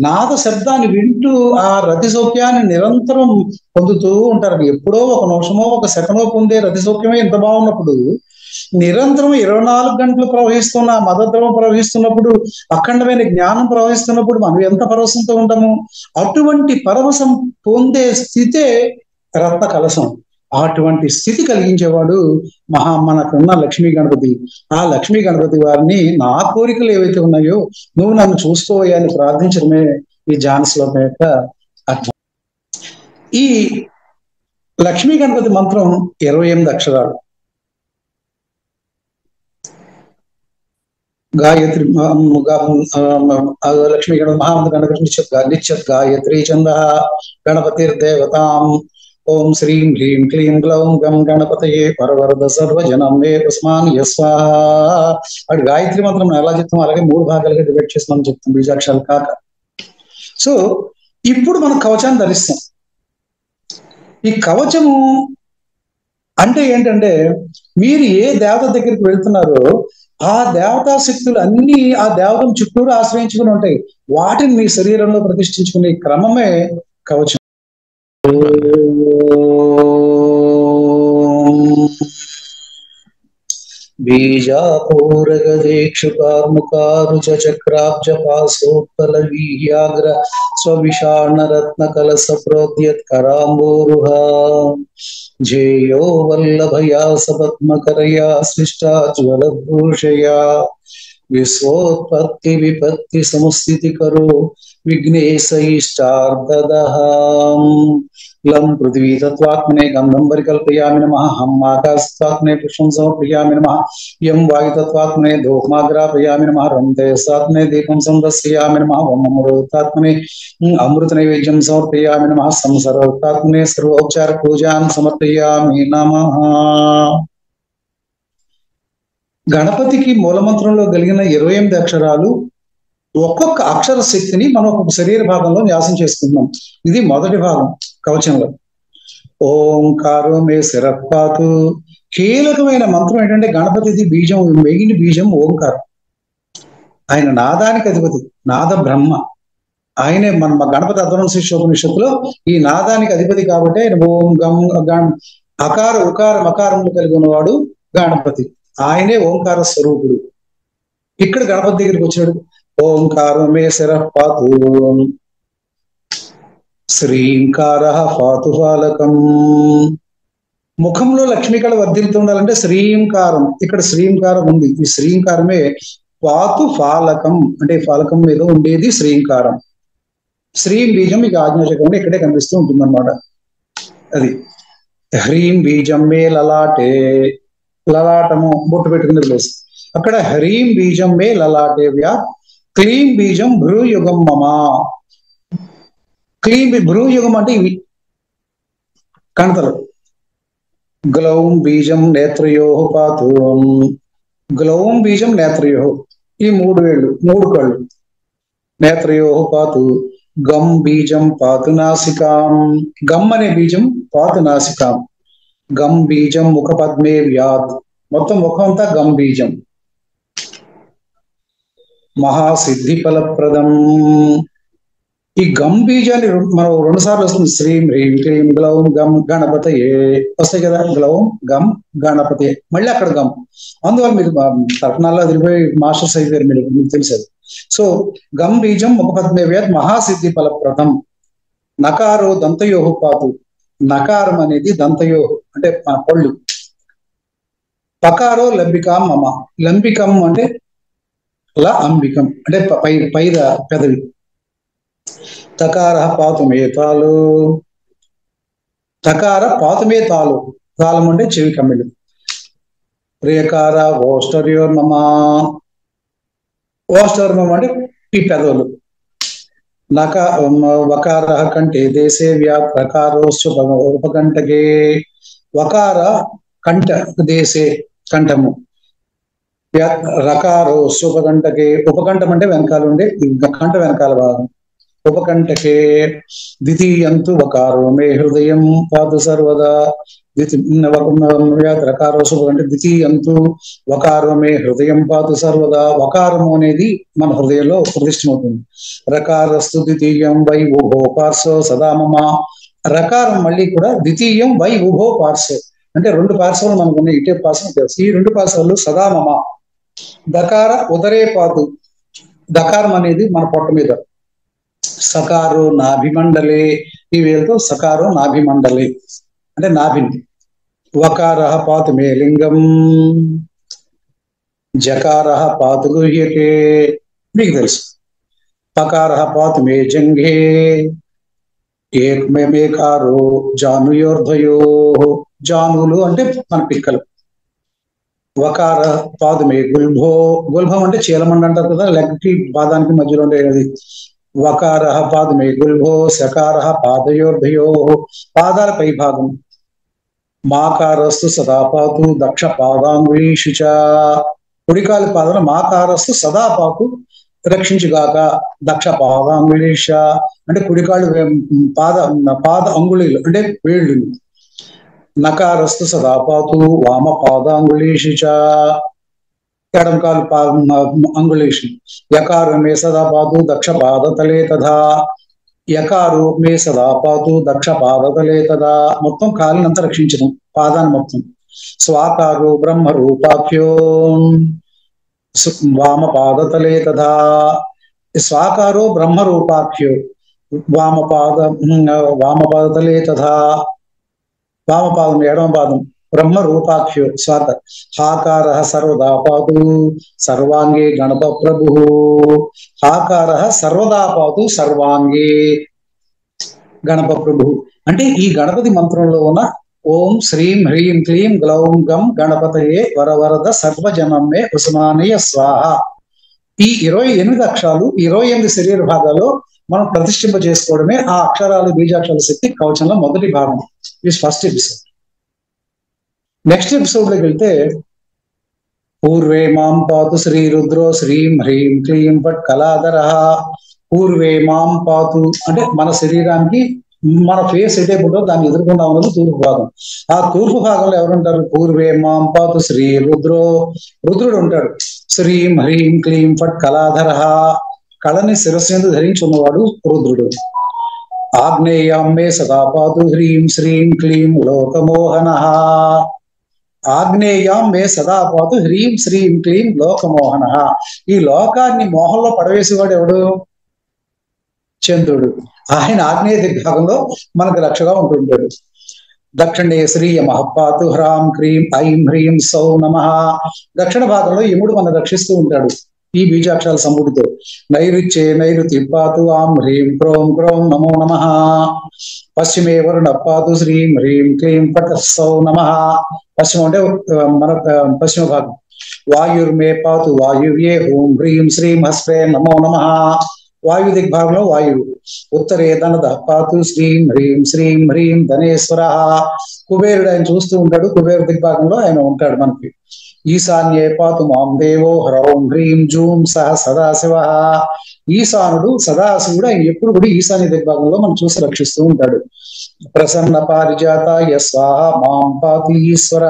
Speaker 1: నాద శబ్దాన్ని వింటూ ఆ రతి సౌఖ్యాన్ని నిరంతరం పొందుతూ ఉంటారు. ఎప్పుడో ఒక నిమిషమో ఒక సెకనో పొందే రతి సౌఖ్యమే ఎంత బాగున్నప్పుడు, నిరంతరం 24 గంటలు ప్రవహిస్తున్న మదద్రవం ప్రవహిస్తున్నప్పుడు, అఖండమైన జ్ఞానం ప్రవహిస్తున్నప్పుడు మనం ఎంత పరవశంతో ఉంటాము. అటువంటి పరవశం పొందే స్థితే రత్న కలశం. అటువంటి స్థితి కలిగించేవాడు మనకున్న లక్ష్మీ గణపతి. ఆ లక్ష్మీ గణపతి వారిని నా కోరికలు ఏవైతే ఉన్నాయో నువ్వు నన్ను చూసుకోవాలి అని ప్రార్థించడమే ఈ ధ్యాన శ్లోకం యొక్క అర్థం. ఈ లక్ష్మీ గణపతి మంత్రం 28 అక్షరాలు. గాయత్రి లక్ష్మీ గణపతి మహామంత్ర గణపతి నిత్యత్ గాయత్రి చంద గణపతిర్దేవతాం. ఓం శ్రీం హ్రీం క్లీం గ్లౌం గం గణపతయే పరవరద సర్వజనం మే ఉస్మాన్ యస్వాహ. అటు గాయత్రి మంత్రం ఎలా చెప్తాం అలాగే 3 భాగాలుగా డివైడ్ చేస్తామని చెప్తాం, బీజాక్షరాలు కాక. సో ఇప్పుడు మనం కవచాన్ని ధరిస్తాం. ఈ కవచము అంటే ఏంటంటే, మీరు ఏ దేవత దగ్గరికి వెళ్తున్నారో ఆ దేవతా శక్తులు అన్ని ఆ దేవతను చుట్టూరు ఆశ్రయించుకుని ఉంటాయి. వాటిని మీ శరీరంలో ప్రతిష్ఠించుకునే క్రమమే కవచం. బీజాపూరగదేక్షుకార్ముకారుచక్రాబ్జపాసోత్పలవీయాగ్ర స్వవిషాణరత్న కలసప్రోద్యత్ కరాంబోరుహ జేయో వల్లభయా సపద్మకరయా సృష్టాజ్వలభూషయా విశ్వోత్పత్తి విపత్తి సముస్థితి కరో విఘ్నేశ ఇష్టార్థదః. లం పృథివీ తత్వాత్మనే గంధం పరికల్పయామి నమః. హం ఆకాశత్వాత్మనే పుష్పం సమర్పయామి నమః. యం వాయుతత్వాత్మనే ధూమాగ్రాపయామి నమః. రం తేజసాత్మనే దీపం సందర్శయామి నమః. ఓం అమృతాత్మనే అమృత నైవేద్యం సమర్పయామి నమః. సంసర్వతాత్మనే సర్వోపచార పూజాన్ సమర్పయామి నమః. గణపతికి మూలమంత్రంలో కలిగిన 28 అక్షరాలు. ఒక్కొక్క అక్షర శక్తిని మనం ఒక్కొక్క శరీర భాగంలో న్యాసం చేసుకుందాం. ఇది మొదటి భాగం కవచంలో. ఓంకారో మే శిరపాతు. కీలకమైన మంత్రం ఏంటంటే గణపతిది బీజం, మెయిన్ బీజం ఓంకారం. ఆయన నాదానికి అధిపతి, నాద బ్రహ్మ. ఆయనే మన గణపతి అధ్వర్ణ శిష్యోపనిషత్తులో ఈ నాదానికి అధిపతి కాబట్టి ఆయన ఓం గం అకార ఉకార మకారములు కలిగి ఉన్నవాడు గణపతి. ఆయనే ఓంకార స్వరూపుడు. ఇక్కడ గణపతి దగ్గరికి వచ్చాడు. ఓంకారం మే శిరః పాతు శ్రీంకార పాతు ఫాలకం. ముఖంలో లక్ష్మీకళ వర్ధిల్తూ ఉండాలంటే శ్రీంకారం, ఇక్కడ శ్రీంకారం ఉంది. ఈ శ్రీంకారమే పాతు ఫాలకం, అంటే ఫాలకం మీద ఉండేది శ్రీంకారం. శ్రీం బీజం మీకు ఆజ్ఞాచక్రంలో ఇక్కడే కనిపిస్తూ ఉంటుంది అన్నమాట. అది హ్రీం బీజం మే లలాటే, లలాటము బొట్టు పెట్టుకునే ప్లేస్. అక్కడ హ్రీం బీజం మే లలాటే వ్యా. క్లీం బీజం భ్రూయుగం మమ. క్లీం భ్రూయుగం అంటే ఇవి కణతలు. గ్లౌం బీజం నేత్రయో పాతు. గ్లౌం బీజం నేత్రయో, ఈ 3 వేళ్ళు 3 కళ్ళు. నేత్రయో పాతు గం బీజం పాతు నాసికాం, గమ్ అనే బీజం పాతు నాసికాం. గం బీజం ముఖ పద్మే వ్యాత్, మొత్తం ముఖం అంతా గం బీజం. మహాసిద్ధి ఫలప్రదం, ఈ గం బీజాన్ని మనం 2 సార్లు వస్తుంది. శ్రీం హ్రీం క్లీం గ్లౌం గం గణపతయే వస్తాయి కదా, గ్లౌం గం గణపతయే, మళ్ళీ అక్కడ గం. అందువల్ల మీరు తర్పణాల్లో తిరిగిపోయి మాస్టర్స్ అయిపోయారు, మీకు తెలిసేది. సో గం బీజం ముఖపద్మే వ్యాత్ మహాసిద్ధి ఫలప్రదం. నకారో దంతయోహు పాతు, నకారం అనేది దంతయోహు అంటే మన పళ్ళు. పకారో లంబికాం మమ, లంబికం అంటే అంబికం అంటే పైద పెదవి. తకార పాతుమే తాలు, తకార పాతుమే తాలు, తాళం అంటే చెవి కమ్మిళ్ళు. రేకార ఓస్టర్యోర్మమ, ఓస్టర్మం అంటే ఈ పెదవులు. వకార కంటే దేశే వ్యాత్ రకారోస్ ఉపకంటకే, వకార కంఠ దేశే కంఠము, రకారోస్ ఉపకంటకే, ఉపకంఠం అంటే వెనకాల ఉండే కంఠ వెనకాల భాగం. ఉపకంటకే ద్వితీయంతు వకారో మే హృదయం పాతు సర్వదా, రకారోస్ ఉపకంటే ద్వితీయంతు వకారో మే హృదయం పాతు సర్వదా. వకారము అనేది మన హృదయంలో ప్రతిష్టమవుతుంది. రకారస్తు ద్వితీయం వై ఉభో పార్శ్వ సదా మమ, రకారం మళ్ళీ కూడా ద్వితీయం వై ఉభో పార్శ్వ అంటే 2 పార్శ్వాలు మనకున్నాయి, ఇటే పార్శ్వం తెలుసు, ఈ 2 పార్శ్వాలు సదా మమ. దకార ఉదరే పాతు, దకారం అనేది మన పొట్ట మీద. సకారో నాభిమండలే, ఈ వేలతో సకారో నాభిమండలే అంటే నాభిని. వకార పాతు మే లింగం, జకార పాతు గుహ్యకే మీకు తెలుసు. పకార పాతు మే జంఘే, ఏకారో జానుయోర్ధయో, జానులు అంటే మన పిక్కలు. వకార పాదు మే గుల్భో, గుల్భం అంటే చీలమండ అంటారు కదా, లెగ్కి పాదానికి మధ్యలో ఉండేది. వకార పాదు మే గుల్భో, సకార పాదయోర్ధయో పాదాల పై భాగం. మాకారస్తు సదా పాతు దక్ష పాదాంగులీషు చ, కుడికాలి పాదన మాకారస్తు సదా పాతు రక్షించుగాక దక్ష పాదాంగులీష అంటే కుడికాళ్ళు పాద అంగుళీలు అంటే వేళ్ళు. నకారస్తు సదా పాతు వామ పాదాంగులీషు చ, ఎడం కాలు అంగుళీషు. యకారు మే సదా పాతు దక్ష పాదతలే తథా, యకారు మే సదా పాతు దక్ష పాదతలే తథా, మొత్తం కాలినంతా రక్షించడం, పాదాన్ని మొత్తం. స్వాకారు బ్రహ్మ రూపాఖ్యో వామ పాదతలే తథా, స్వాకారో బ్రహ్మ రూపాఖ్యో వామపాదతలే తథా, వామపాదం ఎడమ పాదం, బ్రహ్మ రూపాఖ్యో స్వాత. హాకార సర్వదా పాతు సర్వాంగే గణప ప్రభు, హాకార సర్వదా పాతు సర్వాంగే గణప ప్రభు అంటే ఈ గణపతి మంత్రంలో ఉన్న ఓం శ్రీం హ్రీం క్లీం గ్లౌం గం గణపతయే వరవరద సర్వజనమే ఉస్మానీయ స్వాహ. ఈ 28 అక్షరాలు 28 శరీర భాగాల్లో మనం ప్రతిష్ఠింప చేసుకోవడమే ఆ అక్షరాలు బీజాక్షరాల శక్తి కవచంలో మొదటి భాగం. ఇది ఫస్ట్ ఎపిసోడ్. నెక్స్ట్ ఎపిసోడ్ లోకి వెళ్తే పూర్వే మాం పాతు శ్రీ రుద్రో శ్రీం హ్రీం క్లీం పట్ కళాధర. పూర్వే మాం పాతు అంటే మన శరీరానికి మన ఫేస్ ఎటైపు ఉంటుందో దాన్ని ఎదుర్కొంటా ఉన్నది తూర్పు భాగం. ఆ తూర్పు భాగంలో ఎవరుంటారు? పూర్వే మాం పాతు శ్రీ రుద్రో, రుద్రుడు ఉంటాడు. శ్రీం హ్రీం క్లీం ఫట్ కళాధర, కళని శిరస్సు మీద ధరించి ఉన్నవాడు రుద్రుడు. ఆగ్నేయాం మే సదా పాతు హ్రీం శ్రీం క్లీం లోకమోహన. ఆగ్నేయాం మే సదా పాతు హ్రీం శ్రీం క్లీం లోకమోహన. ఈ లోకాన్ని మోహంలో పడవేసేవాడు ఎవడు? చంద్రుడు. ఆయన ఆగ్నేయ దిగ్భాగంలో మనకు రక్షగా ఉంటుంటాడు. దక్షిణే శ్రీయ మహపాతు హ్రాం క్రీం ఐం హ్రీం సౌ నమః. దక్షిణ భాగంలో యముడు మనం రక్షిస్తూ ఉంటాడు ఈ బీజాక్షరాల సంపుటితో. నైరుత్యే నైరుతి పాతు ఆం హ్రీం క్రోం క్రోం నమో నమః. పశ్చిమే వరుణ పాతు శ్రీం హ్రీం క్లీం పట సౌ నమః. పశ్చిమ అంటే మన పశ్చిమ భాగం. వాయుర్మే పాతు వాయువ్యే ఓం హ్రీం శ్రీం హస్వే నమో నమః. వాయు దిగ్భాగంలో వాయువు. ఉత్తరే ధనద పాతు శ్రీం హ్రీం ధనేశ్వర. కుబేరుడు ఆయన చూస్తూ ఉంటాడు, కుబేరు దిగ్భాగంలో ఆయన ఉంటాడు మనకి. ఈశాన్యే పాతు మాం దేవో హ్రౌం హ్రీం జూం సహ సదాశివ. ఈశానుడు సదాశివుడు, ఆయన ఎప్పుడు కూడా ఈశాన్య దిగ్భాగంలో మనం చూసి రక్షిస్తూ ఉంటాడు. ప్రసన్న పారిజాతాయ స్వాహ మాం పాతు ఈశ్వర.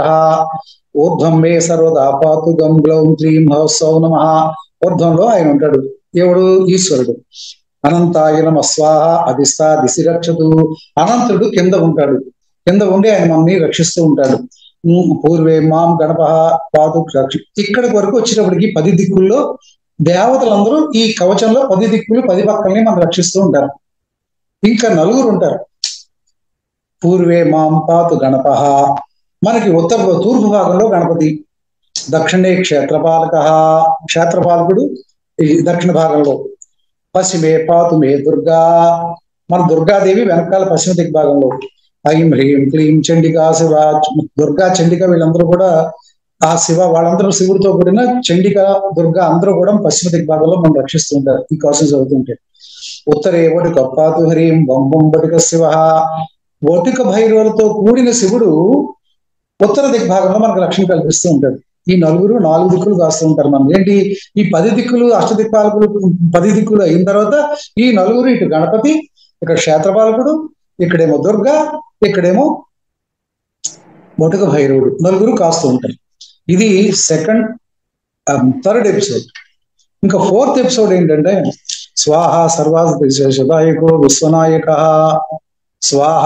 Speaker 1: ఊర్ధ్వం మే సర్వదా పాతు గం గ్లౌం క్లీం హౌసౌ నమః. ఊర్ధ్వంలో ఆయన ఉంటాడు, దేవుడు ఈశ్వరుడు. అనంతాయ నమః స్వాహ అధిస్థా దిశి రక్షతు. అనంతుడు కింద ఉంటాడు, కింద ఉండి ఆయన మమ్మల్ని రక్షిస్తూ ఉంటాడు. పూర్వే మాం గణప పాతు రక్ష. ఇక్కడికి వరకు వచ్చేటప్పటికి 10 దిక్కుల్లో దేవతలందరూ ఈ కవచంలో 10 దిక్కులు 10 పక్కల్ని మనం రక్షిస్తూ ఉంటారు. ఇంకా 4 ఉంటారు. పూర్వే మాం పాతు గణప. మనకి తూర్పు భాగంలో గణపతి, దక్షిణే క్షేత్రపాలక. క్షేత్రపాలకుడు ఈ దక్షిణ భాగంలో. పశ్చిమే పాతు మే దుర్గా. మన దుర్గాదేవి వెనకాల పశ్చిమ దిగ్భాగంలో. ఐం హ్రీం క్లీం చండికా శివ. దుర్గా చండిక వీళ్ళందరూ కూడా ఆ శివ, వాళ్ళందరూ శివుడితో కూడిన చండిక దుర్గా అందరూ కూడా పశ్చిమ దిగ్భాగంలో మనం రక్షిస్తూ ఉంటారు ఈ కోసం చదువుతుంటే. ఉత్తరే ఒటిక పాతు హ్రీం వంబం బటిక శివ. ఒటిక భైరవులతో కూడిన శివుడు ఉత్తర దిగ్భాగంలో మనకు రక్షణ కల్పిస్తూ ఉంటాడు. ఈ 4 దిక్కులు కాస్తూ ఉంటారు. మనం ఏంటి ఈ 10 దిక్కులు అష్టదిక్పాలకులు 10 దిక్కులు అయిన తర్వాత ఈ 4 ఇటు గణపతి, ఇక్కడ క్షేత్రపాలకుడు, ఇక్కడేమో దుర్గా, ఇక్కడేమో మొటక భైరవుడు, 4 కాస్తూ ఉంటారు. ఇది థర్డ్ ఎపిసోడ్. ఇంకా 4th ఎపిసోడ్ ఏంటంటే స్వాహ సర్వాసదాయకో విశ్వనాయక. స్వాహ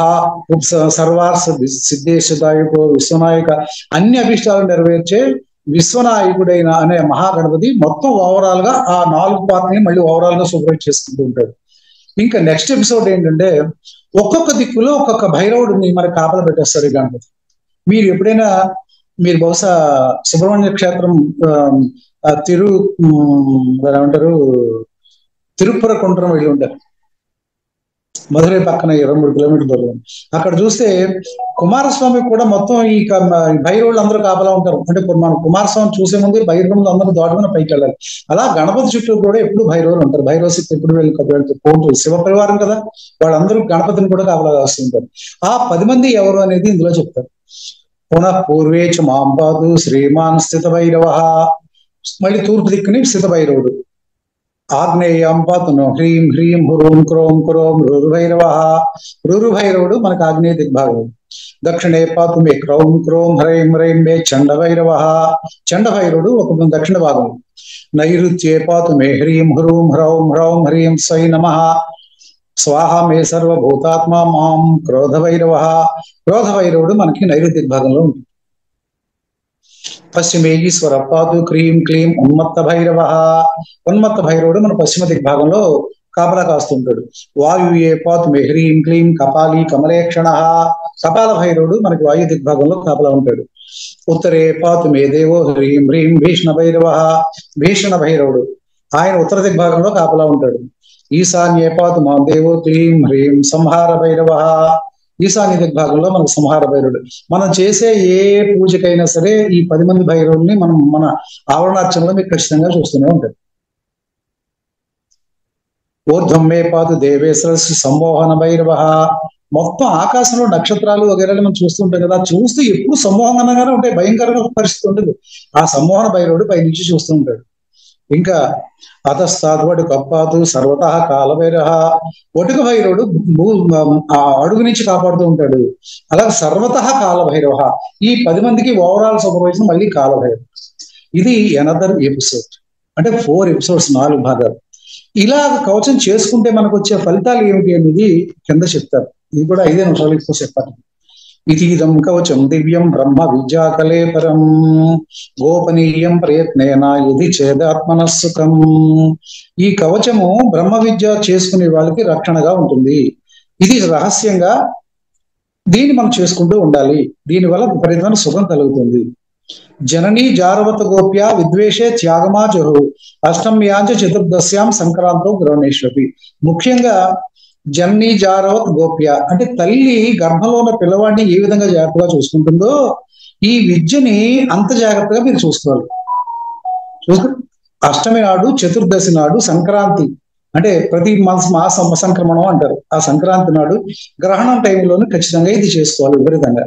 Speaker 1: సర్వార్థ సిద్ధేశదాయకో విశ్వనాయక. అన్ని అభిష్టాలు నెరవేర్చే విశ్వనాయకుడైన అనే మహాగణపతి మొత్తం ఓవరాల్ గా ఆ 4 పార్ట్ని మళ్ళీ ఓవరాల్ గా సూపరేట్ చేసుకుంటూ ఉంటాడు. ఇంకా నెక్స్ట్ ఎపిసోడ్ ఏంటంటే ఒక్కొక్క దిక్కులో ఒక్కొక్క భైరవుడిని మనకి కాపలా పెట్టేస్తారు ఈ గణపతి. మీరు ఎప్పుడైనా మీరు బహుశా సుబ్రహ్మణ్య క్షేత్రం ఏమంటారు తిరుపరకుండ్రం వెళ్ళి ఉంటారు, మధురై పక్కన 23 కిలోమీటర్ల దూరం. అక్కడ చూస్తే కుమారస్వామి కూడా మొత్తం ఈ భైరవులు అందరూ కాపలా ఉంటారు. అంటే మనం కుమారస్వామి చూసే ముందు భైరవులు అందరూ దాటుకుని పైకి వెళ్ళాలి. అలా గణపతి చుట్టూ కూడా ఎప్పుడు భైరవులు ఉంటారు. భైరవ శక్తి ఎప్పుడు వెళ్తారు, శివ పరివారం కదా, వాళ్ళందరూ గణపతిని కూడా కాపలా కాస్తుంటారు. ఆ 10 మంది ఎవరు అనేది ఇందులో చెప్తారు. పునః పూర్వేచ మాంబాదు శ్రీమాన్ స్థిత భైరవ. మళ్ళీ తూర్పు దిక్కుని స్థిత భైరవుడు. ఆగ్నేయం పాతును హ్రీం హురూం క్రోం క్రోం రురుభైరవ. రురుభైరవుడు మనకు ఆగ్నేయ దిగ్భాగం. దక్షిణే పాతు మే క్రౌం క్రోం హ్రైం మే చండభైరవ. చండభైరవుడు ఒక దక్షిణ భాగం. నైరుత్యే పాతు మే హ్రీం హురూం హ్రౌం హ్రీం సై నమః. స్వాహ మే సర్వభూతాత్మ మాం క్రోధభైరవ. క్రోధభైరవుడు మనకి నైరుతి దిగ్భాగంలో ఉంటుంది. పశ్చిమే ఈశ్వర పాతు క్రీం క్లీం ఉన్మత్త భైరవ. ఉన్మత్త భైరవుడు మన పశ్చిమ దిగ్భాగంలో కాపలా కాస్తుంటాడు. వాయుయే పాతు మే హ్రీం క్లీం కపాలి కమలేక్షణ. కపాల భైరవుడు మనకి వాయు దిగ్భాగంలో కాపలా ఉంటాడు. ఉత్తరే పాతు మే దేవో హ్రీం భీషణ భైరవ. భీషణ భైరవుడు ఆయన ఉత్తర దిగ్భాగంలో కాపలా ఉంటాడు. ఈశాన్యే పాతు మా దేవో క్లీం హ్రీం సంహార భైరవ. ఈశాన్య దిగ్భాగంలో మనకు సంహార భైరవుడు. మనం చేసే ఏ పూజకైనా సరే ఈ 10 మంది భైరవుల్ని మనం మన ఆవరణార్చనలో మీకు ఖచ్చితంగా చూస్తూనే ఉంటారు. ఊర్ధ్వం మే పాతు దేవేశ్వర సంమోహన భైరవ. మొత్తం ఆకాశంలో నక్షత్రాలు వగైరా మనం చూస్తుంటాం కదా, చూస్తూ ఎప్పుడు సంమోహనంగానే ఉంటాయి, భయంకరమైన పరిస్థితి ఉంటుంది. ఆ సంమోహన భైరవుడు పై నుంచి చూస్తూ ఉంటాడు. ఇంకా అతస్తాద్వడు కప్పాతు సర్వత కాలభైర. ఒటుక భైరవుడు ఆ అడుగు నుంచి కాపాడుతూ ఉంటాడు. అలా సర్వత కాలభైరవ. ఈ 10 మందికి ఓవరాల్ సూపర్వైజర్ మళ్ళీ కాలభైరవ. ఇది ఎనదర్ ఎపిసోడ్. అంటే 4 ఎపిసోడ్స్, 4 భాగాలు. ఇలా కవచం చేసుకుంటే మనకు వచ్చే ఫలితాలు ఏమిటి అనేది కింద చెప్తారు. ఇది కూడా 5 నిమిషాలు ఎక్కువ చెప్పాలి. ఇదం కవచం దివ్యం బ్రహ్మ విద్యాకలేపరం గోపనీయం ప్రయత్నేన ఇది చేదాత్మనస్సుకం. ఈ కవచము బ్రహ్మ విద్య చేసుకునే వాళ్ళకి రక్షణగా ఉంటుంది. ఇది రహస్యంగా దీన్ని మనం చేసుకుంటూ ఉండాలి. దీనివల్ల విపరీతమైన సుఖం కలుగుతుంది. జననీ జారవత గోప్య విద్వేషే త్యాగమాచరు అష్టమ్యాంచ చతుర్దశ్యాం సంక్రాంతో గ్రహణేశ్వరి. ముఖ్యంగా జననీ జారవత్ గోప్య అంటే తల్లి గర్భంలో ఉన్న పిల్లవాడిని ఏ విధంగా జాగ్రత్తగా చూసుకుంటుందో ఈ విద్యని అంత జాగ్రత్తగా మీరు చూసుకోవాలి. అష్టమి నాడు, చతుర్దశి నాడు, సంక్రాంతి అంటే ప్రతి మాస సంక్రమణం అంటారు. ఆ సంక్రాంతి నాడు గ్రహణం టైంలోనే ఖచ్చితంగా ఇది చేసుకోవాలి విపరీతంగా.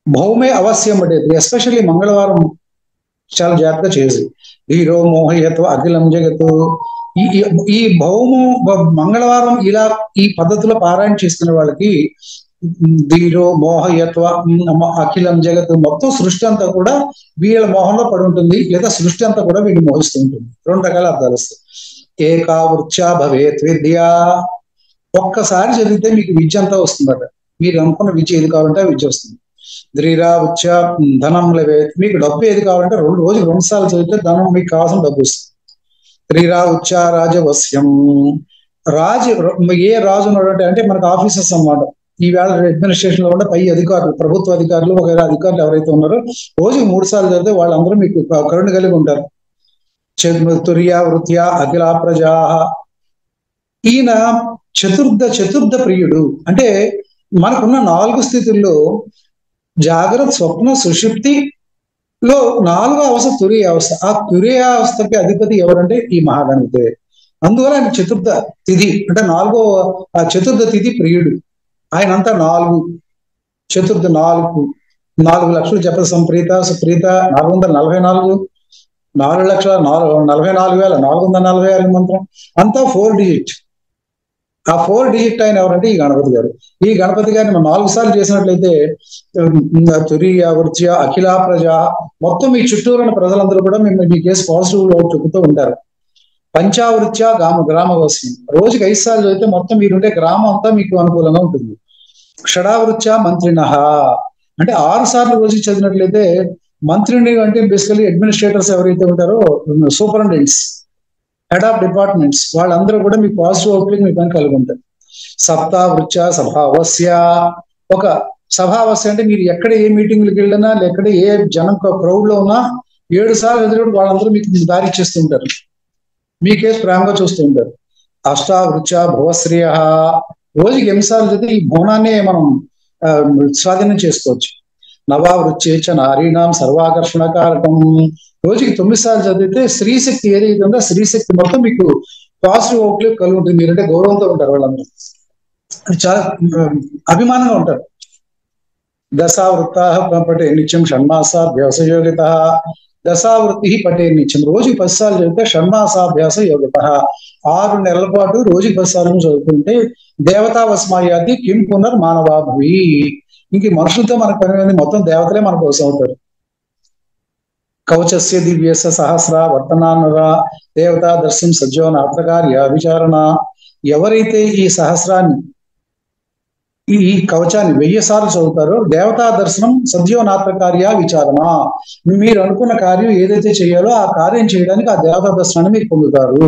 Speaker 1: భౌమే అవశ్యం పడేది, ఎస్పెషల్లీ మంగళవారం చాలా జాగ్రత్త చేసి. ధీరో మోహయత్వ అఖిలం జగత్తు, ఈ ఈ భౌము మంగళవారం ఇలా ఈ పద్ధతిలో పారాయణ చేసుకునే వాళ్ళకి ధీరో మోహయత్వ అఖిలం జగత్తు, మొత్తం సృష్టి అంతా కూడా వీళ్ళ మోహంలో పడి ఉంటుంది, లేదా సృష్టి అంతా కూడా వీళ్ళు మోహిస్తూ ఉంటుంది. రెండు రకాల అర్థాలు వస్తాయి. ఏకా వృత్యా భవేత్ విద్య, ఒక్కసారి చదివితే మీకు విద్య అంతా వస్తుందట. మీరు అనుకున్న విద్య ఏది కావాలంటే విద్య వస్తుంది. ధ్రీరా ఉచ్చ ధనం లవేత్, మీకు డబ్బు ఏది కావాలంటే రోజుకి 2 సార్లు చదివితే ధనం మీకు కావాల్సిన డబ్బు వస్తుంది. ధ్రీరా ఉచ్చ రాజవస్యం, రాజు ఏ రాజు ఉన్నాడంటే అంటే మనకు ఆఫీసర్స్ అన్నమాట. ఈవేళ అడ్మినిస్ట్రేషన్ లో ఉండే పై అధికారులు, ప్రభుత్వ అధికారులు, ఒక అధికారులు ఎవరైతే ఉన్నారో రోజుకి 3 సార్లు చదివితే వాళ్ళందరూ మీకు కరుణ కలిగి ఉంటారు. తుర్యా వృత్యా అఖిలా ప్రజా, ఈయన చతుర్థ ప్రియుడు. అంటే మనకున్న 4 స్థితుల్లో జాగ్రత్త, స్వప్న, సుషుప్తిలో 4వ అవస్థ తురియ అవస్థ. ఆ తురియ అవస్థకి అధిపతి ఎవరంటే ఈ మహాగణపతి. అందువల్ల ఆయన చతుర్థ తిథి అంటే 4వ చతుర్థ తిథి ప్రియుడు. ఆయన అంతా 4 చతుర్థ 4 లక్షలు జప సంప్రీత సుప్రీత 444, 4,44,440 మంత్రం అంతా 4 డిజిట్. ఆ 4 డిజిట్ ఆయన ఎవరంటే ఈ గణపతి గారు. ఈ గణపతి గారిని మనం 4 సార్లు చేసినట్లయితే తురియ వృత్య అఖిలా ప్రజ, మొత్తం మీ చుట్టూరు ఉన్న ప్రజలందరూ కూడా మీ కేసు పాజిటివ్ చెబుతూ ఉంటారు. పంచావృత్య గ్రామవాస్యం, రోజుకి 5 సార్లు చదివితే మొత్తం మీరుండే గ్రామం అంతా మీకు అనుకూలంగా ఉంటుంది. షడావృత్య మంత్రిణ, అంటే 6 సార్లు రోజుకి చదివినట్లయితే మంత్రిని అంటే బేసికలీ అడ్మినిస్ట్రేటర్స్ ఎవరైతే ఉంటారో, సూపరింటెండెంట్స్, హెడ్ ఆఫ్ డిపార్ట్మెంట్స్, వాళ్ళందరూ కూడా మీకు పాజిటివ్ అవుట్లుక్ మీ పని కలిగి ఉంటారు. సప్తావృత్య సభావస్య, ఒక సభావస్య అంటే మీరు ఎక్కడ ఏ మీటింగ్లకు వెళ్ళినా ఎక్కడ ఏ జనం క్రౌడ్ లో ఉన్నా 7 సార్లు ఎదురు వాళ్ళందరూ మీకు దారి ఇచ్చేస్తుంటారు, మీ కేసు ప్రేమగా చూస్తూ ఉంటారు. అష్టావృత్య భువశ్రియ, రోజుకి 8 సార్లు చదివి ఈ భువనాన్ని మనం స్వాధీనం చేసుకోవచ్చు. నవావృత్యేచ నారీణాం సర్వాకర్షణ కారకం, రోజుకి 9 సార్లు చదివితే స్త్రీశక్తి ఏదైతే ఉందో స్త్రీశక్తి మొత్తం మీకు పాజిటివ్ అవుట్లుక్ కలిగి ఉంటుంది. మీరంటే గౌరవంతో ఉంటారు, వాళ్ళందరూ చాలా అభిమానంగా ఉంటారు. దశావృత్తా పటే నిత్యం షణ్మాసాభ్యాస యోగిత, దశావృత్తి పటే నిత్యం, రోజుకి 10 సార్లు చదివితే షణ్మాసాభ్యాస యోగిత, 6 నెలల పాటు రోజుకి 10 సార్లు చదువుతుంటే దేవతా వస్మాయాది కిం పునర్ మానవాభి, ఇంక మనుషులతో మనకు పని మొత్తం దేవతలే మన కోసం అవుతారు. కవచస్య దివ్యస్య సహస్ర వర్తనాన్నరా దేవతా దర్శనం సజ్జో నాత్రకార్య విచారణ, ఎవరైతే ఈ సహస్రాన్ని ఈ కవచాన్ని 1000 సార్లు చదువుతారో దేవతా దర్శనం సద్యో నాత్రకార్య విచారణ, మీరు అనుకున్న కార్యం ఏదైతే చేయాలో ఆ కార్యం చేయడానికి ఆ దేవతా దర్శనాన్ని మీరు పొందుతారు.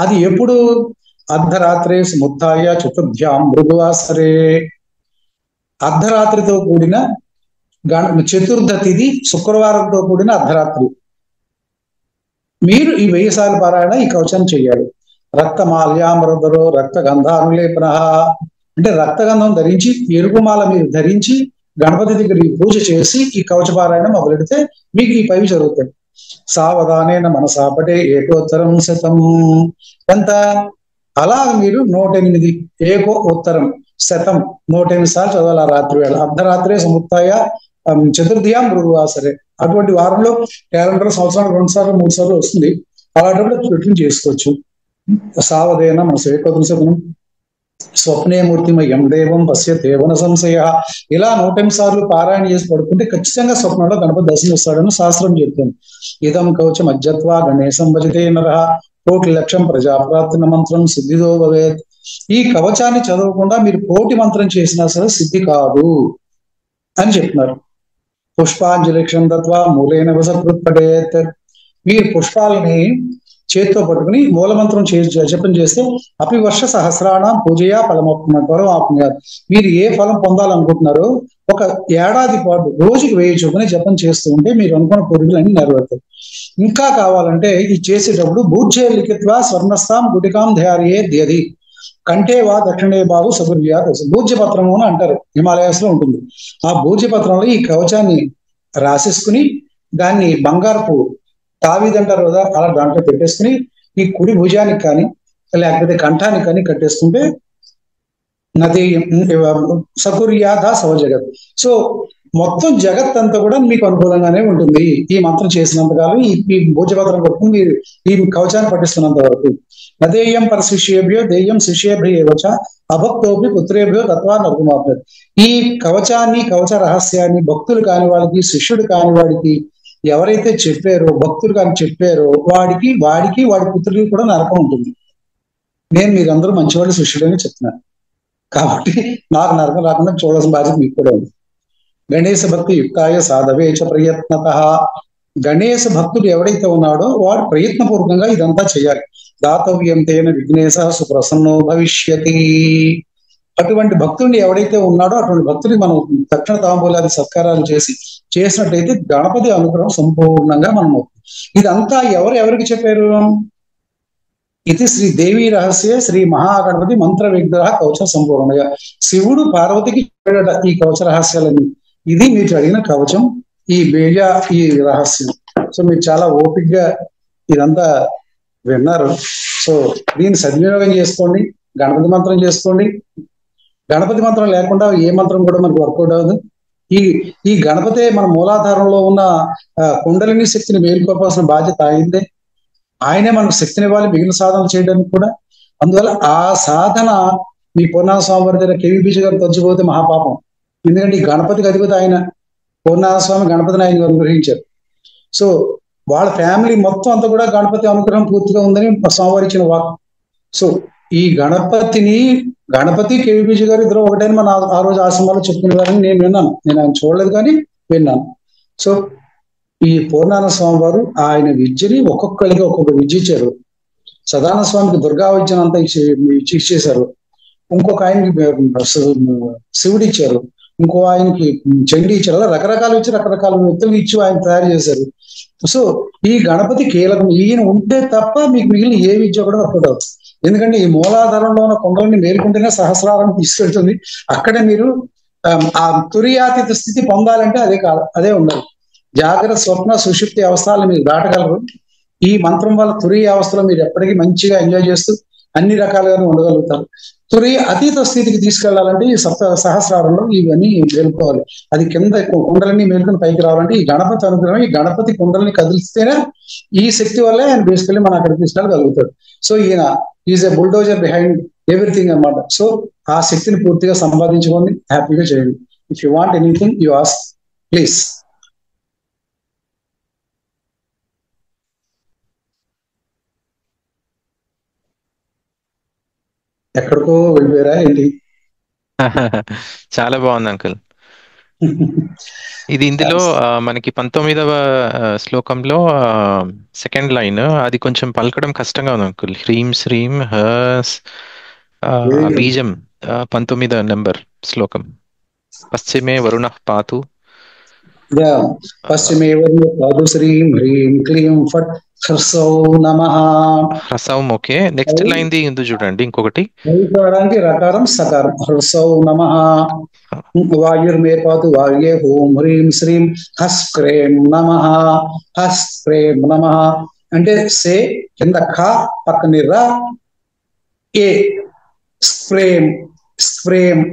Speaker 1: అది ఎప్పుడు? అర్ధరాత్రే సముత్థాయ చతుర్థ్యాం మృదువాసరే, అర్ధరాత్రితో కూడిన చతుర్థ తిథి శుక్రవారంతో కూడిన అర్ధరాత్రి మీరు ఈ 1000 సార్లు పారాయణ ఈ కవచాన్ని చేయాలి. రక్తమాల్యామృదరో రక్త గంధానులేపన, అంటే రక్తగంధం ధరించి ఎరుపుమాల మీరు ధరించి గణపతి దగ్గర పూజ చేసి ఈ కవచ పారాయణ మొదలెడితే మీకు ఈ 5 జరుగుతాయి. సావధానేన మనసాపటే ఏకోత్తరం శతం, ఎంత అలా మీరు 108 ఏకో ఉత్తరం శతం 108 సార్లు చదవాలి. రాత్రి వేళ అర్ధరాత్రే సముత్థాయ చతుర్థ్యాం మృదువాసరే, అటువంటి వారంలో క్యాలెండర్ సంవత్సరానికి 2 సార్లు 3 సార్లు వస్తుంది, అలాంటప్పుడు పెట్టిన చేసుకోవచ్చు. సావధేన మనసు ఏకోత్తరం శతం స్వప్నే మూర్తిమయం దేవం పశ్యతేవన సంశయ, ఇలా 108 సార్లు పారాయణ చేసి పడుకుంటే ఖచ్చితంగా స్వప్నంలో గణపతి దర్శనమిస్తాడని శాస్త్రం చెప్తుంది. ఇదం కవచం అజ్జత్వా గణేశం భజతే నరః 1,00,000 ప్రజాప్రార్థన మంత్రం సిద్ధిదో భవేత్, ఈ కవచాన్ని చదవకుండా మీరు 1,00,000 మంత్రం చేసినా సరే సిద్ధి కాదు అని చెప్తున్నారు. పుష్పాంజలి క్షందత్వా మూలైన వసకృత్పడేత్, మీరు పుష్పాలని చేతితో పట్టుకుని మూలమంత్రం జపం చేస్తే అపివర్ష సహస్రాణం పూజయా ఫలం ఆపుతున్నారు. మీరు ఏ ఫలం పొందాలనుకుంటున్నారో 1 ఏడాది పాటు రోజుకి 1000 చొప్పున జపం చేస్తూ ఉంటే మీరు అనుకున్న కోరికలన్నీ నెరవేరుతాయి. ఇంకా కావాలంటే ఇది చేసేటప్పుడు భూజ్య లిఖిత్వా స్వర్ణస్థాం గుటికాం ధ్యారియే ద్యది కంటే వా దక్షిణే బాబు సగుర్యా, భూజ్యపత్రము అని అంటారు, హిమాలయాస్ లో ఉంటుంది. ఆ భూజ్యపత్రంలో ఈ కవచాన్ని రాసేసుకుని దాన్ని బంగారపు తావీదంటారు కదా, అలా దాంట్లో పెట్టేసుకుని ఈ కుడి భుజానికి కానీ లేకపోతే కంఠానికి కానీ కట్టేసుకుంటే నది సకుర్యాధ సవ జగత్. సో మొత్తం జగత్ అంతా కూడా మీకు అనుకూలంగానే ఉంటుంది ఈ మంత్రం చేసినంత కాలం, ఈ భోజపత్రం కొట్టుకుని మీరు ఈ కవచాన్ని పఠిస్తున్నంత వరకు. నదేయం పరశిష్యేభ్యో దేయం శిష్యేభ్యేవచ అభక్తోపి పుత్రేభ్యో తత్వా నర్గుమాభ్య. ఈ కవచాన్ని, కవచ రహస్యాన్ని భక్తులు కాని వాళ్ళకి, శిష్యుడు కాని వాడికి ఎవరైతే చెప్పారో, భక్తులు కానీ చెప్పారో వాడికి వాడి పుత్రుడికి కూడా నరకం ఉంటుంది. నేను మీరందరూ మంచివాళ్ళు, శిష్యుడని చెప్తున్నాను. కాబట్టి నాకు నరకం రాకుండా చూడాల్సిన బాధ్యత మీకు కూడా ఉంది. గణేశ భక్తి యుక్తాయ సాధవే చ ప్రయత్నత. గణేశ భక్తుడు ఎవడైతే ఉన్నాడో వాడు ప్రయత్నపూర్వకంగా ఇదంతా చేయాలి. దాతవ్యం తేన విఘ్నేశ సుప్రసన్నో భవిష్యతి. అటువంటి భక్తుడిని ఎవడైతే ఉన్నాడో అటువంటి భక్తుడిని మనం దక్షిణ తాంబూలాది సత్కారాలు చేసినట్లయితే గణపతి అనుగ్రహం సంపూర్ణంగా మనం అవుతుంది. ఇదంతా ఎవరికి చెప్పారు? ఇది శ్రీ దేవి రహస్య శ్రీ మహాగణపతి మంత్ర విగ్రహ కవచ సంపూర్ణంగా. శివుడు పార్వతికి చెప్పాడట ఈ కవచ రహస్యాలన్నీ. ఇది మీరు అడిగిన కవచం, ఈ రహస్యం. సో మీరు చాలా ఓపికగా ఇదంతా విన్నారు. సో దీన్ని సద్వినియోగం చేసుకోండి. గణపతి మంత్రం చేసుకోండి. గణపతి మంత్రం లేకుండా ఏ మంత్రం కూడా మనకు వర్కౌట్ అవ్వదు. ఈ గణపతే మన మూలాధారంలో ఉన్న కుండలిని శక్తిని మేలుకోవాల్సిన బాధ్యత అయిందే. ఆయనే మనకు శక్తిని ఇవ్వాలి మిగిలిన సాధనలు చేయడానికి కూడా. అందువల్ల ఆ సాధన మీ పూర్ణాన స్వామి వారి దగ్గర కేవీపీజీ గారు తొలచిపోతే మహాపాపం. ఎందుకంటే ఈ గణపతికి అధిపతి ఆయన. పూర్ణాన స్వామి గణపతిని ఆయన అనుగ్రహించారు. సో వాళ్ళ ఫ్యామిలీ మొత్తం అంతా కూడా గణపతి అనుగ్రహం పూర్తిగా ఉందని స్వామివారి ఇచ్చిన వాక్. సో ఈ గణపతి కేవీపీజీ గారు ఇద్దరు ఒకటైన మన ఆ రోజు ఆశ్రమాలు చెప్పుకునేవారని నేను విన్నాను. నేను ఆయన చూడలేదు కానీ విన్నాను. సో ఈ పూర్ణాన స్వామి వారు ఆయన విద్యని ఒక్కొక్కరికి ఒక్కొక్క విద్య ఇచ్చారు. సదానంద స్వామికి దుర్గా విద్యను అంతా ఇచ్చేశారు. ఇంకొక ఆయనకి శివుడు ఇచ్చారు. ఇంకో ఆయనకి చండీ ఇచ్చారు. అలా రకరకాలు ఇచ్చి రకరకాల వ్యక్తులు ఇచ్చి ఆయన తయారు చేశారు. సో ఈ గణపతి కీలకం. ఈయన ఉంటే తప్ప మీకు మిగిలిన ఏ విద్య కూడా వర్కౌట్ అవుతుంది. ఎందుకంటే ఈ మూలాధారంలో ఉన్న కొండలని మేలుకుంటేనే సహస్రారం తీసుకెళ్తుంది. అక్కడే మీరు ఆ తురియాతీత స్థితి పొందాలంటే అదే ఉండాలి. జాగ్రత్త స్వప్న సుషుప్తి అవస్థలను మీరు దాటగలరు. ఈ మంత్రం వల్ల తురియ అవస్థలో మీరు ఎప్పటికీ మంచిగా ఎంజాయ్ చేస్తూ అన్ని రకాలుగానే ఉండగలుగుతారు. తురియ అతీత స్థితికి తీసుకెళ్లాలంటే ఈ సహస్రారంలో ఇవన్నీ మేలుకోవాలి. అది కింద కుండలని మేలుకొని పైకి రావాలంటే ఈ గణపతి అనుగ్రహం, ఈ గణపతి కుండలని కదిలిస్తేనే ఈ శక్తి వల్లే ఆయన బేసికల్లీ మనం అక్కడికి తీసుకెళ్ళగలుగుతాడు. సో ఈయన is a bulldozer behind everything అన్నమాట. సో ఆ శక్తిని పూర్తిగా సంపాదించుకోండి, హ్యాపీగా చేయండి. If you want anything you ask please. ఎక్కడికో వెళ్ళిపోయారా ఏంటి?
Speaker 2: చాలా బాగుంది అంకుల్. ఇది ఇందులో మనకి 19వ శ్లోకంలో సెకండ్ లైన్ అది కొంచెం పలకడం కష్టంగా ఉంది అంకుల్. హ్రీం శ్రీం హస్ బీజం 19వ నెంబర్ శ్లోకం. పశ్చిమే వరుణ పాతు.
Speaker 1: పశ్చిమే వరుణ పాతు శ్రీం హ్రీం క్లీం ఫట్ హ్రసౌ నమః.
Speaker 2: హ్రసౌ ఓకే. నెక్స్ట్ లైన్ ది ఉంది చూడండి ఇంకొకటి.
Speaker 1: రకారం సకారం. హ్రసౌ నమః. వాయుర్మే పాతు వాయుయే హోం హ్రీం శ్రీం హస్ క్రేం నమః. హస్ క్రేం నమః అంటే సే కింద ఖ పక్కని రా ఏ స్ప్రేమ్ స్ప్రేమ్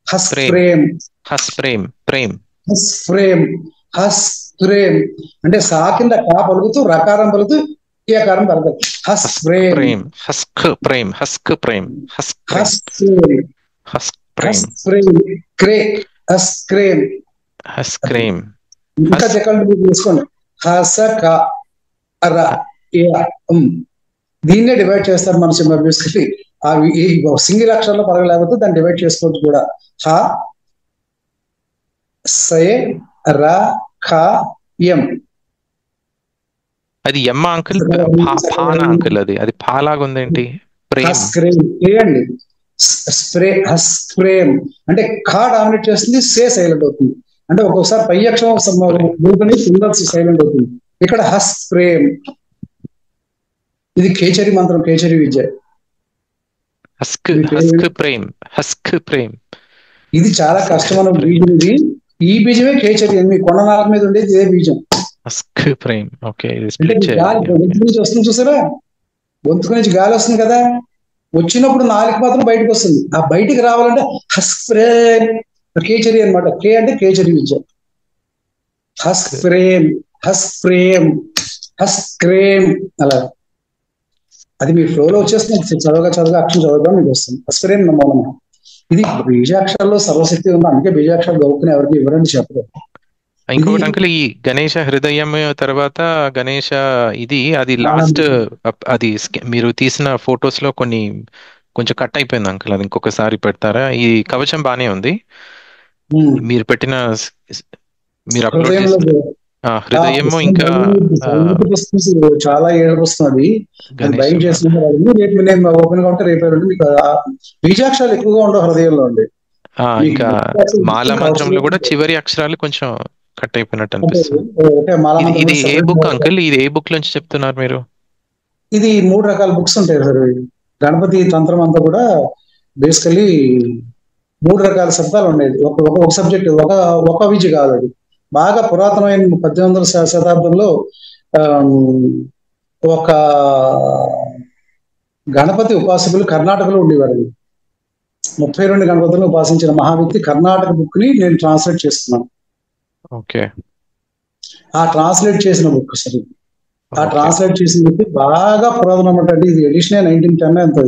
Speaker 1: హస్ ప్రేమ్
Speaker 2: హస్ ప్రేమ్ ప్రేమ్
Speaker 1: హస్ ప్రేమ్ హస్ ప్రేమ్ అంటే సా కింద కా పలుకుతూ రకారం పలుకుతూ ఏకారం పలుకుతూ హస్ ప్రేమ్
Speaker 2: హస్ ప్రేమ్ హస్ ప్రేమ్ హస్
Speaker 1: హస్
Speaker 2: హస్
Speaker 1: ప్రేమ్ ప్రేమ్ క్రే హస్ క్రేమ్
Speaker 2: హస్ క్రేమ్.
Speaker 1: ఇంకా చెక్కండి తీసుకోండి. హస క ర దీన్నే డివైడ్ చేస్తారు మన బేసికలీ. అవి సింగిల్ అక్షరంలో పలకలేకపోతే దాన్ని డివైడ్ చేసుకోవచ్చు కూడా. హ సే ర ఖ ఎం.
Speaker 2: అది ఎమ్మ అంకుల్ పానా అంకుల్. అది పాలాగా ఉందేంటి?
Speaker 1: చేయండి. స్ప్రే స్ప్రేమ్ అంటే ఖా డామినేట్ చేస్తుంది, సే సైలెంట్ అవుతుంది. అంటే ఒక్కొక్కసారి పై అక్షరం భూమిని సైలెంట్ అవుతుంది. ఇక్కడ హస్ ప్రేమ్. ఇది కేచరి మంత్రం, కేచరి విద్య. ఇది చాలా కష్టమైన బీజం. ఇది ఈ బీజమే కేచరి. మీ కొండనాల మీద ఉండేది ఇదే బీజం. వస్తుంది చూసారా? గొంతుకు నుంచి గాలి వస్తుంది కదా, వచ్చినప్పుడు నాలుక మాత్రం బయటకు వస్తుంది. ఆ బయటికి రావాలంటే హస్ప్రేమ్, కేచరి అనమాట. కే అంటే కేచరి విద్య. హస్ప్రేమ్, హస్ప్రేమ్, హస్క్రేమ్ అలా. అది మీ ఫ్లోలో వచ్చేస్తుంది. చదవగా చదవగా అక్షరం చదవగా మీకు వస్తుంది. హస్ప్రేమ్ నమ్మకం. ఇది బీజాక్షరాల్లో సర్వశక్తి ఉంది. అందుకే బీజాక్షరాలు చదువుకుని ఎవరికి ఇవ్వరని చెప్పదు.
Speaker 2: ఇంకొకటి అంకుల్, ఈ గణేష హృదయం తర్వాత గణేష అది లాస్ట్, అది మీరు తీసిన ఫొటోస్ లో కొంచెం కట్ అయిపోయింది అంకుల్. అది ఇంకొకసారి పెడతారా? ఈ కవచం బానే ఉంది, మీరు పెట్టిన మీరు అప్లోడ్ చేసిన హృదయము ఇంకా
Speaker 1: చాలా ఏడుపు వస్తుంది. బయట చేస్తున్నారు. రేపు నేను ఓపెన్ గా ఉంటే రేపు మీకు బీజాక్షరాలు ఎక్కువగా ఉండవు హృదయంలో అండి.
Speaker 2: ఇంకా మాలా మంత్రంలో కూడా చివరి అక్షరాలు కొంచెం కట్ అయిపోయినట్టు అనిపిస్తుంది. ఇది ఏ బుక్ అంకుల్? ఇది ఏ బుక్ నుంచి చెప్తున్నారు మీరు?
Speaker 1: ఇది 3 రకాల బుక్స్ ఉంటాయి సార్. గణపతి తంత్రం అంతా కూడా బేసికలీ 3 రకాల శబ్దాలు ఉండేది. ఒక సబ్జెక్ట్, ఒక విద్య కాదు. అది బాగా పురాతనమైన 1800వ శతాబ్దంలో ఒక గణపతి ఉపాసకులు కర్ణాటకలో ఉండేవారు. 32 గణపతులను ఉపాసించిన మహావ్యక్తి కర్ణాటక బుక్ ని నేను ట్రాన్స్లేట్ చేస్తున్నాను.
Speaker 2: ఓకే.
Speaker 1: ఆ ట్రాన్స్లేట్ చేసిన బుక్ సార్. ఆ ట్రాన్స్లేట్ చేసిన బుక్ బాగా పురాతనం అంటే ఇది ఎడిషన్ 1910 ఎంతో.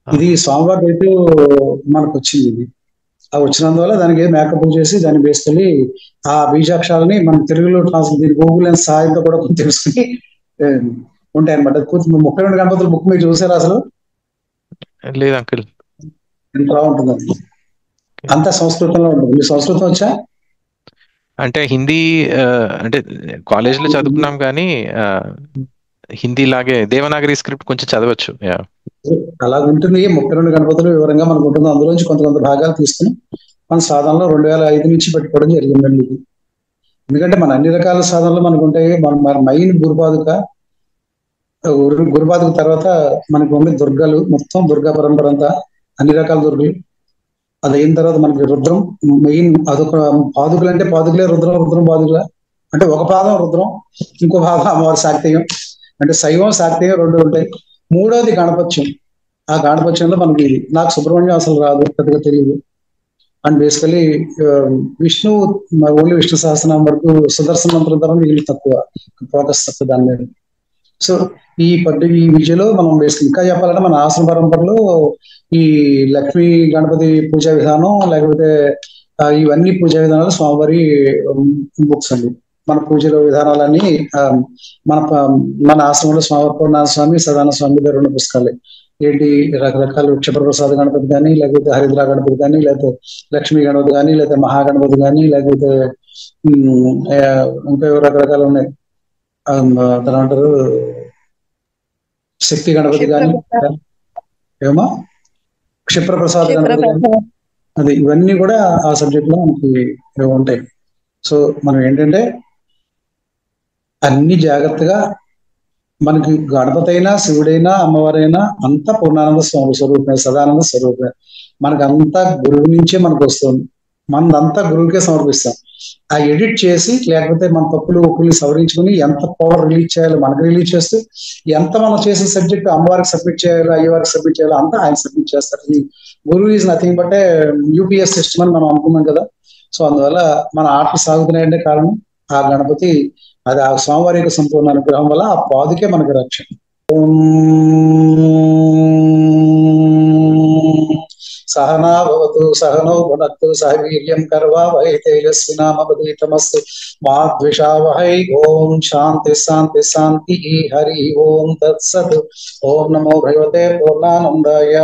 Speaker 1: ఇది స్వామివారి రేపు మనకు వచ్చింది. ఇది వచ్చినందువల్ల దానికి మేకప్ చేసి దాన్ని బేసుకొని ఆ బీజాక్షరాలని మనం తెలుగులో ట్రాన్స్లేట్, గూగుల్ లెన్స్ సహాయంతో కూడా తెలుసుకుని ఉంటాయి అనమాట. 32 గణపతుల బుక్ మీరు చూసారా అసలు?
Speaker 2: లేదు అంకుల్.
Speaker 1: ఎంత బాగుంటుందండి. అంతా సంస్కృతంలో ఉంటుంది. మీ సంస్కృతం వచ్చా?
Speaker 2: అంటే హిందీ, అంటే కాలేజీలో చదువుకున్నాం కానీ హిందీ లాగే దేవనాగరి స్క్రిప్ట్ కొంచెం చదవచ్చు.
Speaker 1: అలా ఉంటుంది. 32 గణపతులు వివరంగా మనకు ఉంటుంది. అందులోంచి కొంత భాగాలు తీసుకుని మన సాధనలో 2005 నుంచి పెట్టుకోవడం జరిగిందండి. ఇది ఎందుకంటే మన అన్ని రకాల సాధనలు మనకు ఉంటాయి. మన మైన్ గురుపాదుక తర్వాత మనకు ఉండే దుర్గలు, మొత్తం దుర్గా పరంపర అంతా అన్ని రకాల దుర్గలు. అది అయిన తర్వాత మనకి రుద్రం మెయిన్. అదొక పాదుకలు అంటే పాదుకలే రుద్రం పాదుకల అంటే ఒక పాదం రుద్రం, ఇంకో పాదం అమ్మవారి శాక్తేయం. అంటే శైవం శాక్తేయం 2 ఉంటాయి. 3వది గణపత్యం. ఆ గణపత్యంలో మనకి నాకు సుబ్రహ్మణ్యం అసలు రాదు, పెద్దగా తెలియదు. And basically Vishnu, only Vishnu Sahasranamam వరకు, సుదర్శన మంత్రం తర్వాత మిగిలిన తక్కువ ఫోకస్ తక్కువ దాని మీద. సో ఈ విద్యలో మనం బేసిక్ ఇంకా చెప్పాలంటే మన ఆశ్రమ పరంపరలో ఈ లక్ష్మీ గణపతి పూజా విధానం, లేకపోతే ఇవన్నీ పూజా విధానాలు స్వామివారి బుక్స్ అండి. మన పూజల విధానాలన్నీ మన ఆశ్రమంలో స్వామివారి పూర్ణానంద స్వామి, సదానంద స్వామి 2 పుస్తకాలే. ఏంటి రకరకాల క్షిప్రప్రసాద గణపతి కానీ, లేకపోతే హరిద్రా గణపతి కానీ, లేకపోతే లక్ష్మీ గణపతి కానీ, లేకపోతే మహాగణపతి కానీ, లేకపోతే ఇంకా రకరకాలు ఉన్నాయి. అంటారు శక్తి గణపతి కానీ, ఏమో క్షిప్రప్రసాద గణపతి కానీ, అది ఇవన్నీ కూడా ఆ సబ్జెక్ట్ లో మనకి ఉంటాయి. సో మనం ఏంటంటే అన్ని జాగ్రత్తగా, మనకి గణపతి అయినా, శివుడైనా, అమ్మవారైనా అంతా పూర్ణానంద స్వరూపమే, సదానంద స్వరూపమే. మనకు అంతా గురువు నుంచే మనకు వస్తుంది. మనదంతా గురువుకే సమర్పిస్తాం. ఆ ఎడిట్ చేసి, లేకపోతే మన తప్పులు ఒప్పుల్ని సవరించుకుని ఎంత పవర్ రిలీజ్ చేయాలో మనకు రిలీజ్ చేస్తూ, ఎంత మనం చేసిన సబ్జెక్ట్ అమ్మవారికి సబ్మిట్ చేయాలో, అయ్యవారికి సబ్మిట్ చేయాలో అంతా ఆయన సబ్మిట్ చేస్తారు. ఈ గురువు is nothing but UPS system అని మనం అనుకున్నాం కదా. సో అందువల్ల మన ఆటలు సాగుతున్నాయంటే కారణం ఆ గణపతి, అది ఆ స్వామివారి యొక్క సంపూర్ణ అనుగ్రహం వల్ల ఆ పాదుకే మనకు రక్షణ. సహనా భవతు సహనౌ భునక్తు సహ వీర్యం కర్వావహై తేజస్వినామపదీతమస్తు మా ద్విషావహై. ఓం శాంతి శాంతి శాంతి. హరి ఓం తత్సత్. ఓం నమో భగవతే పూర్ణానందాయ.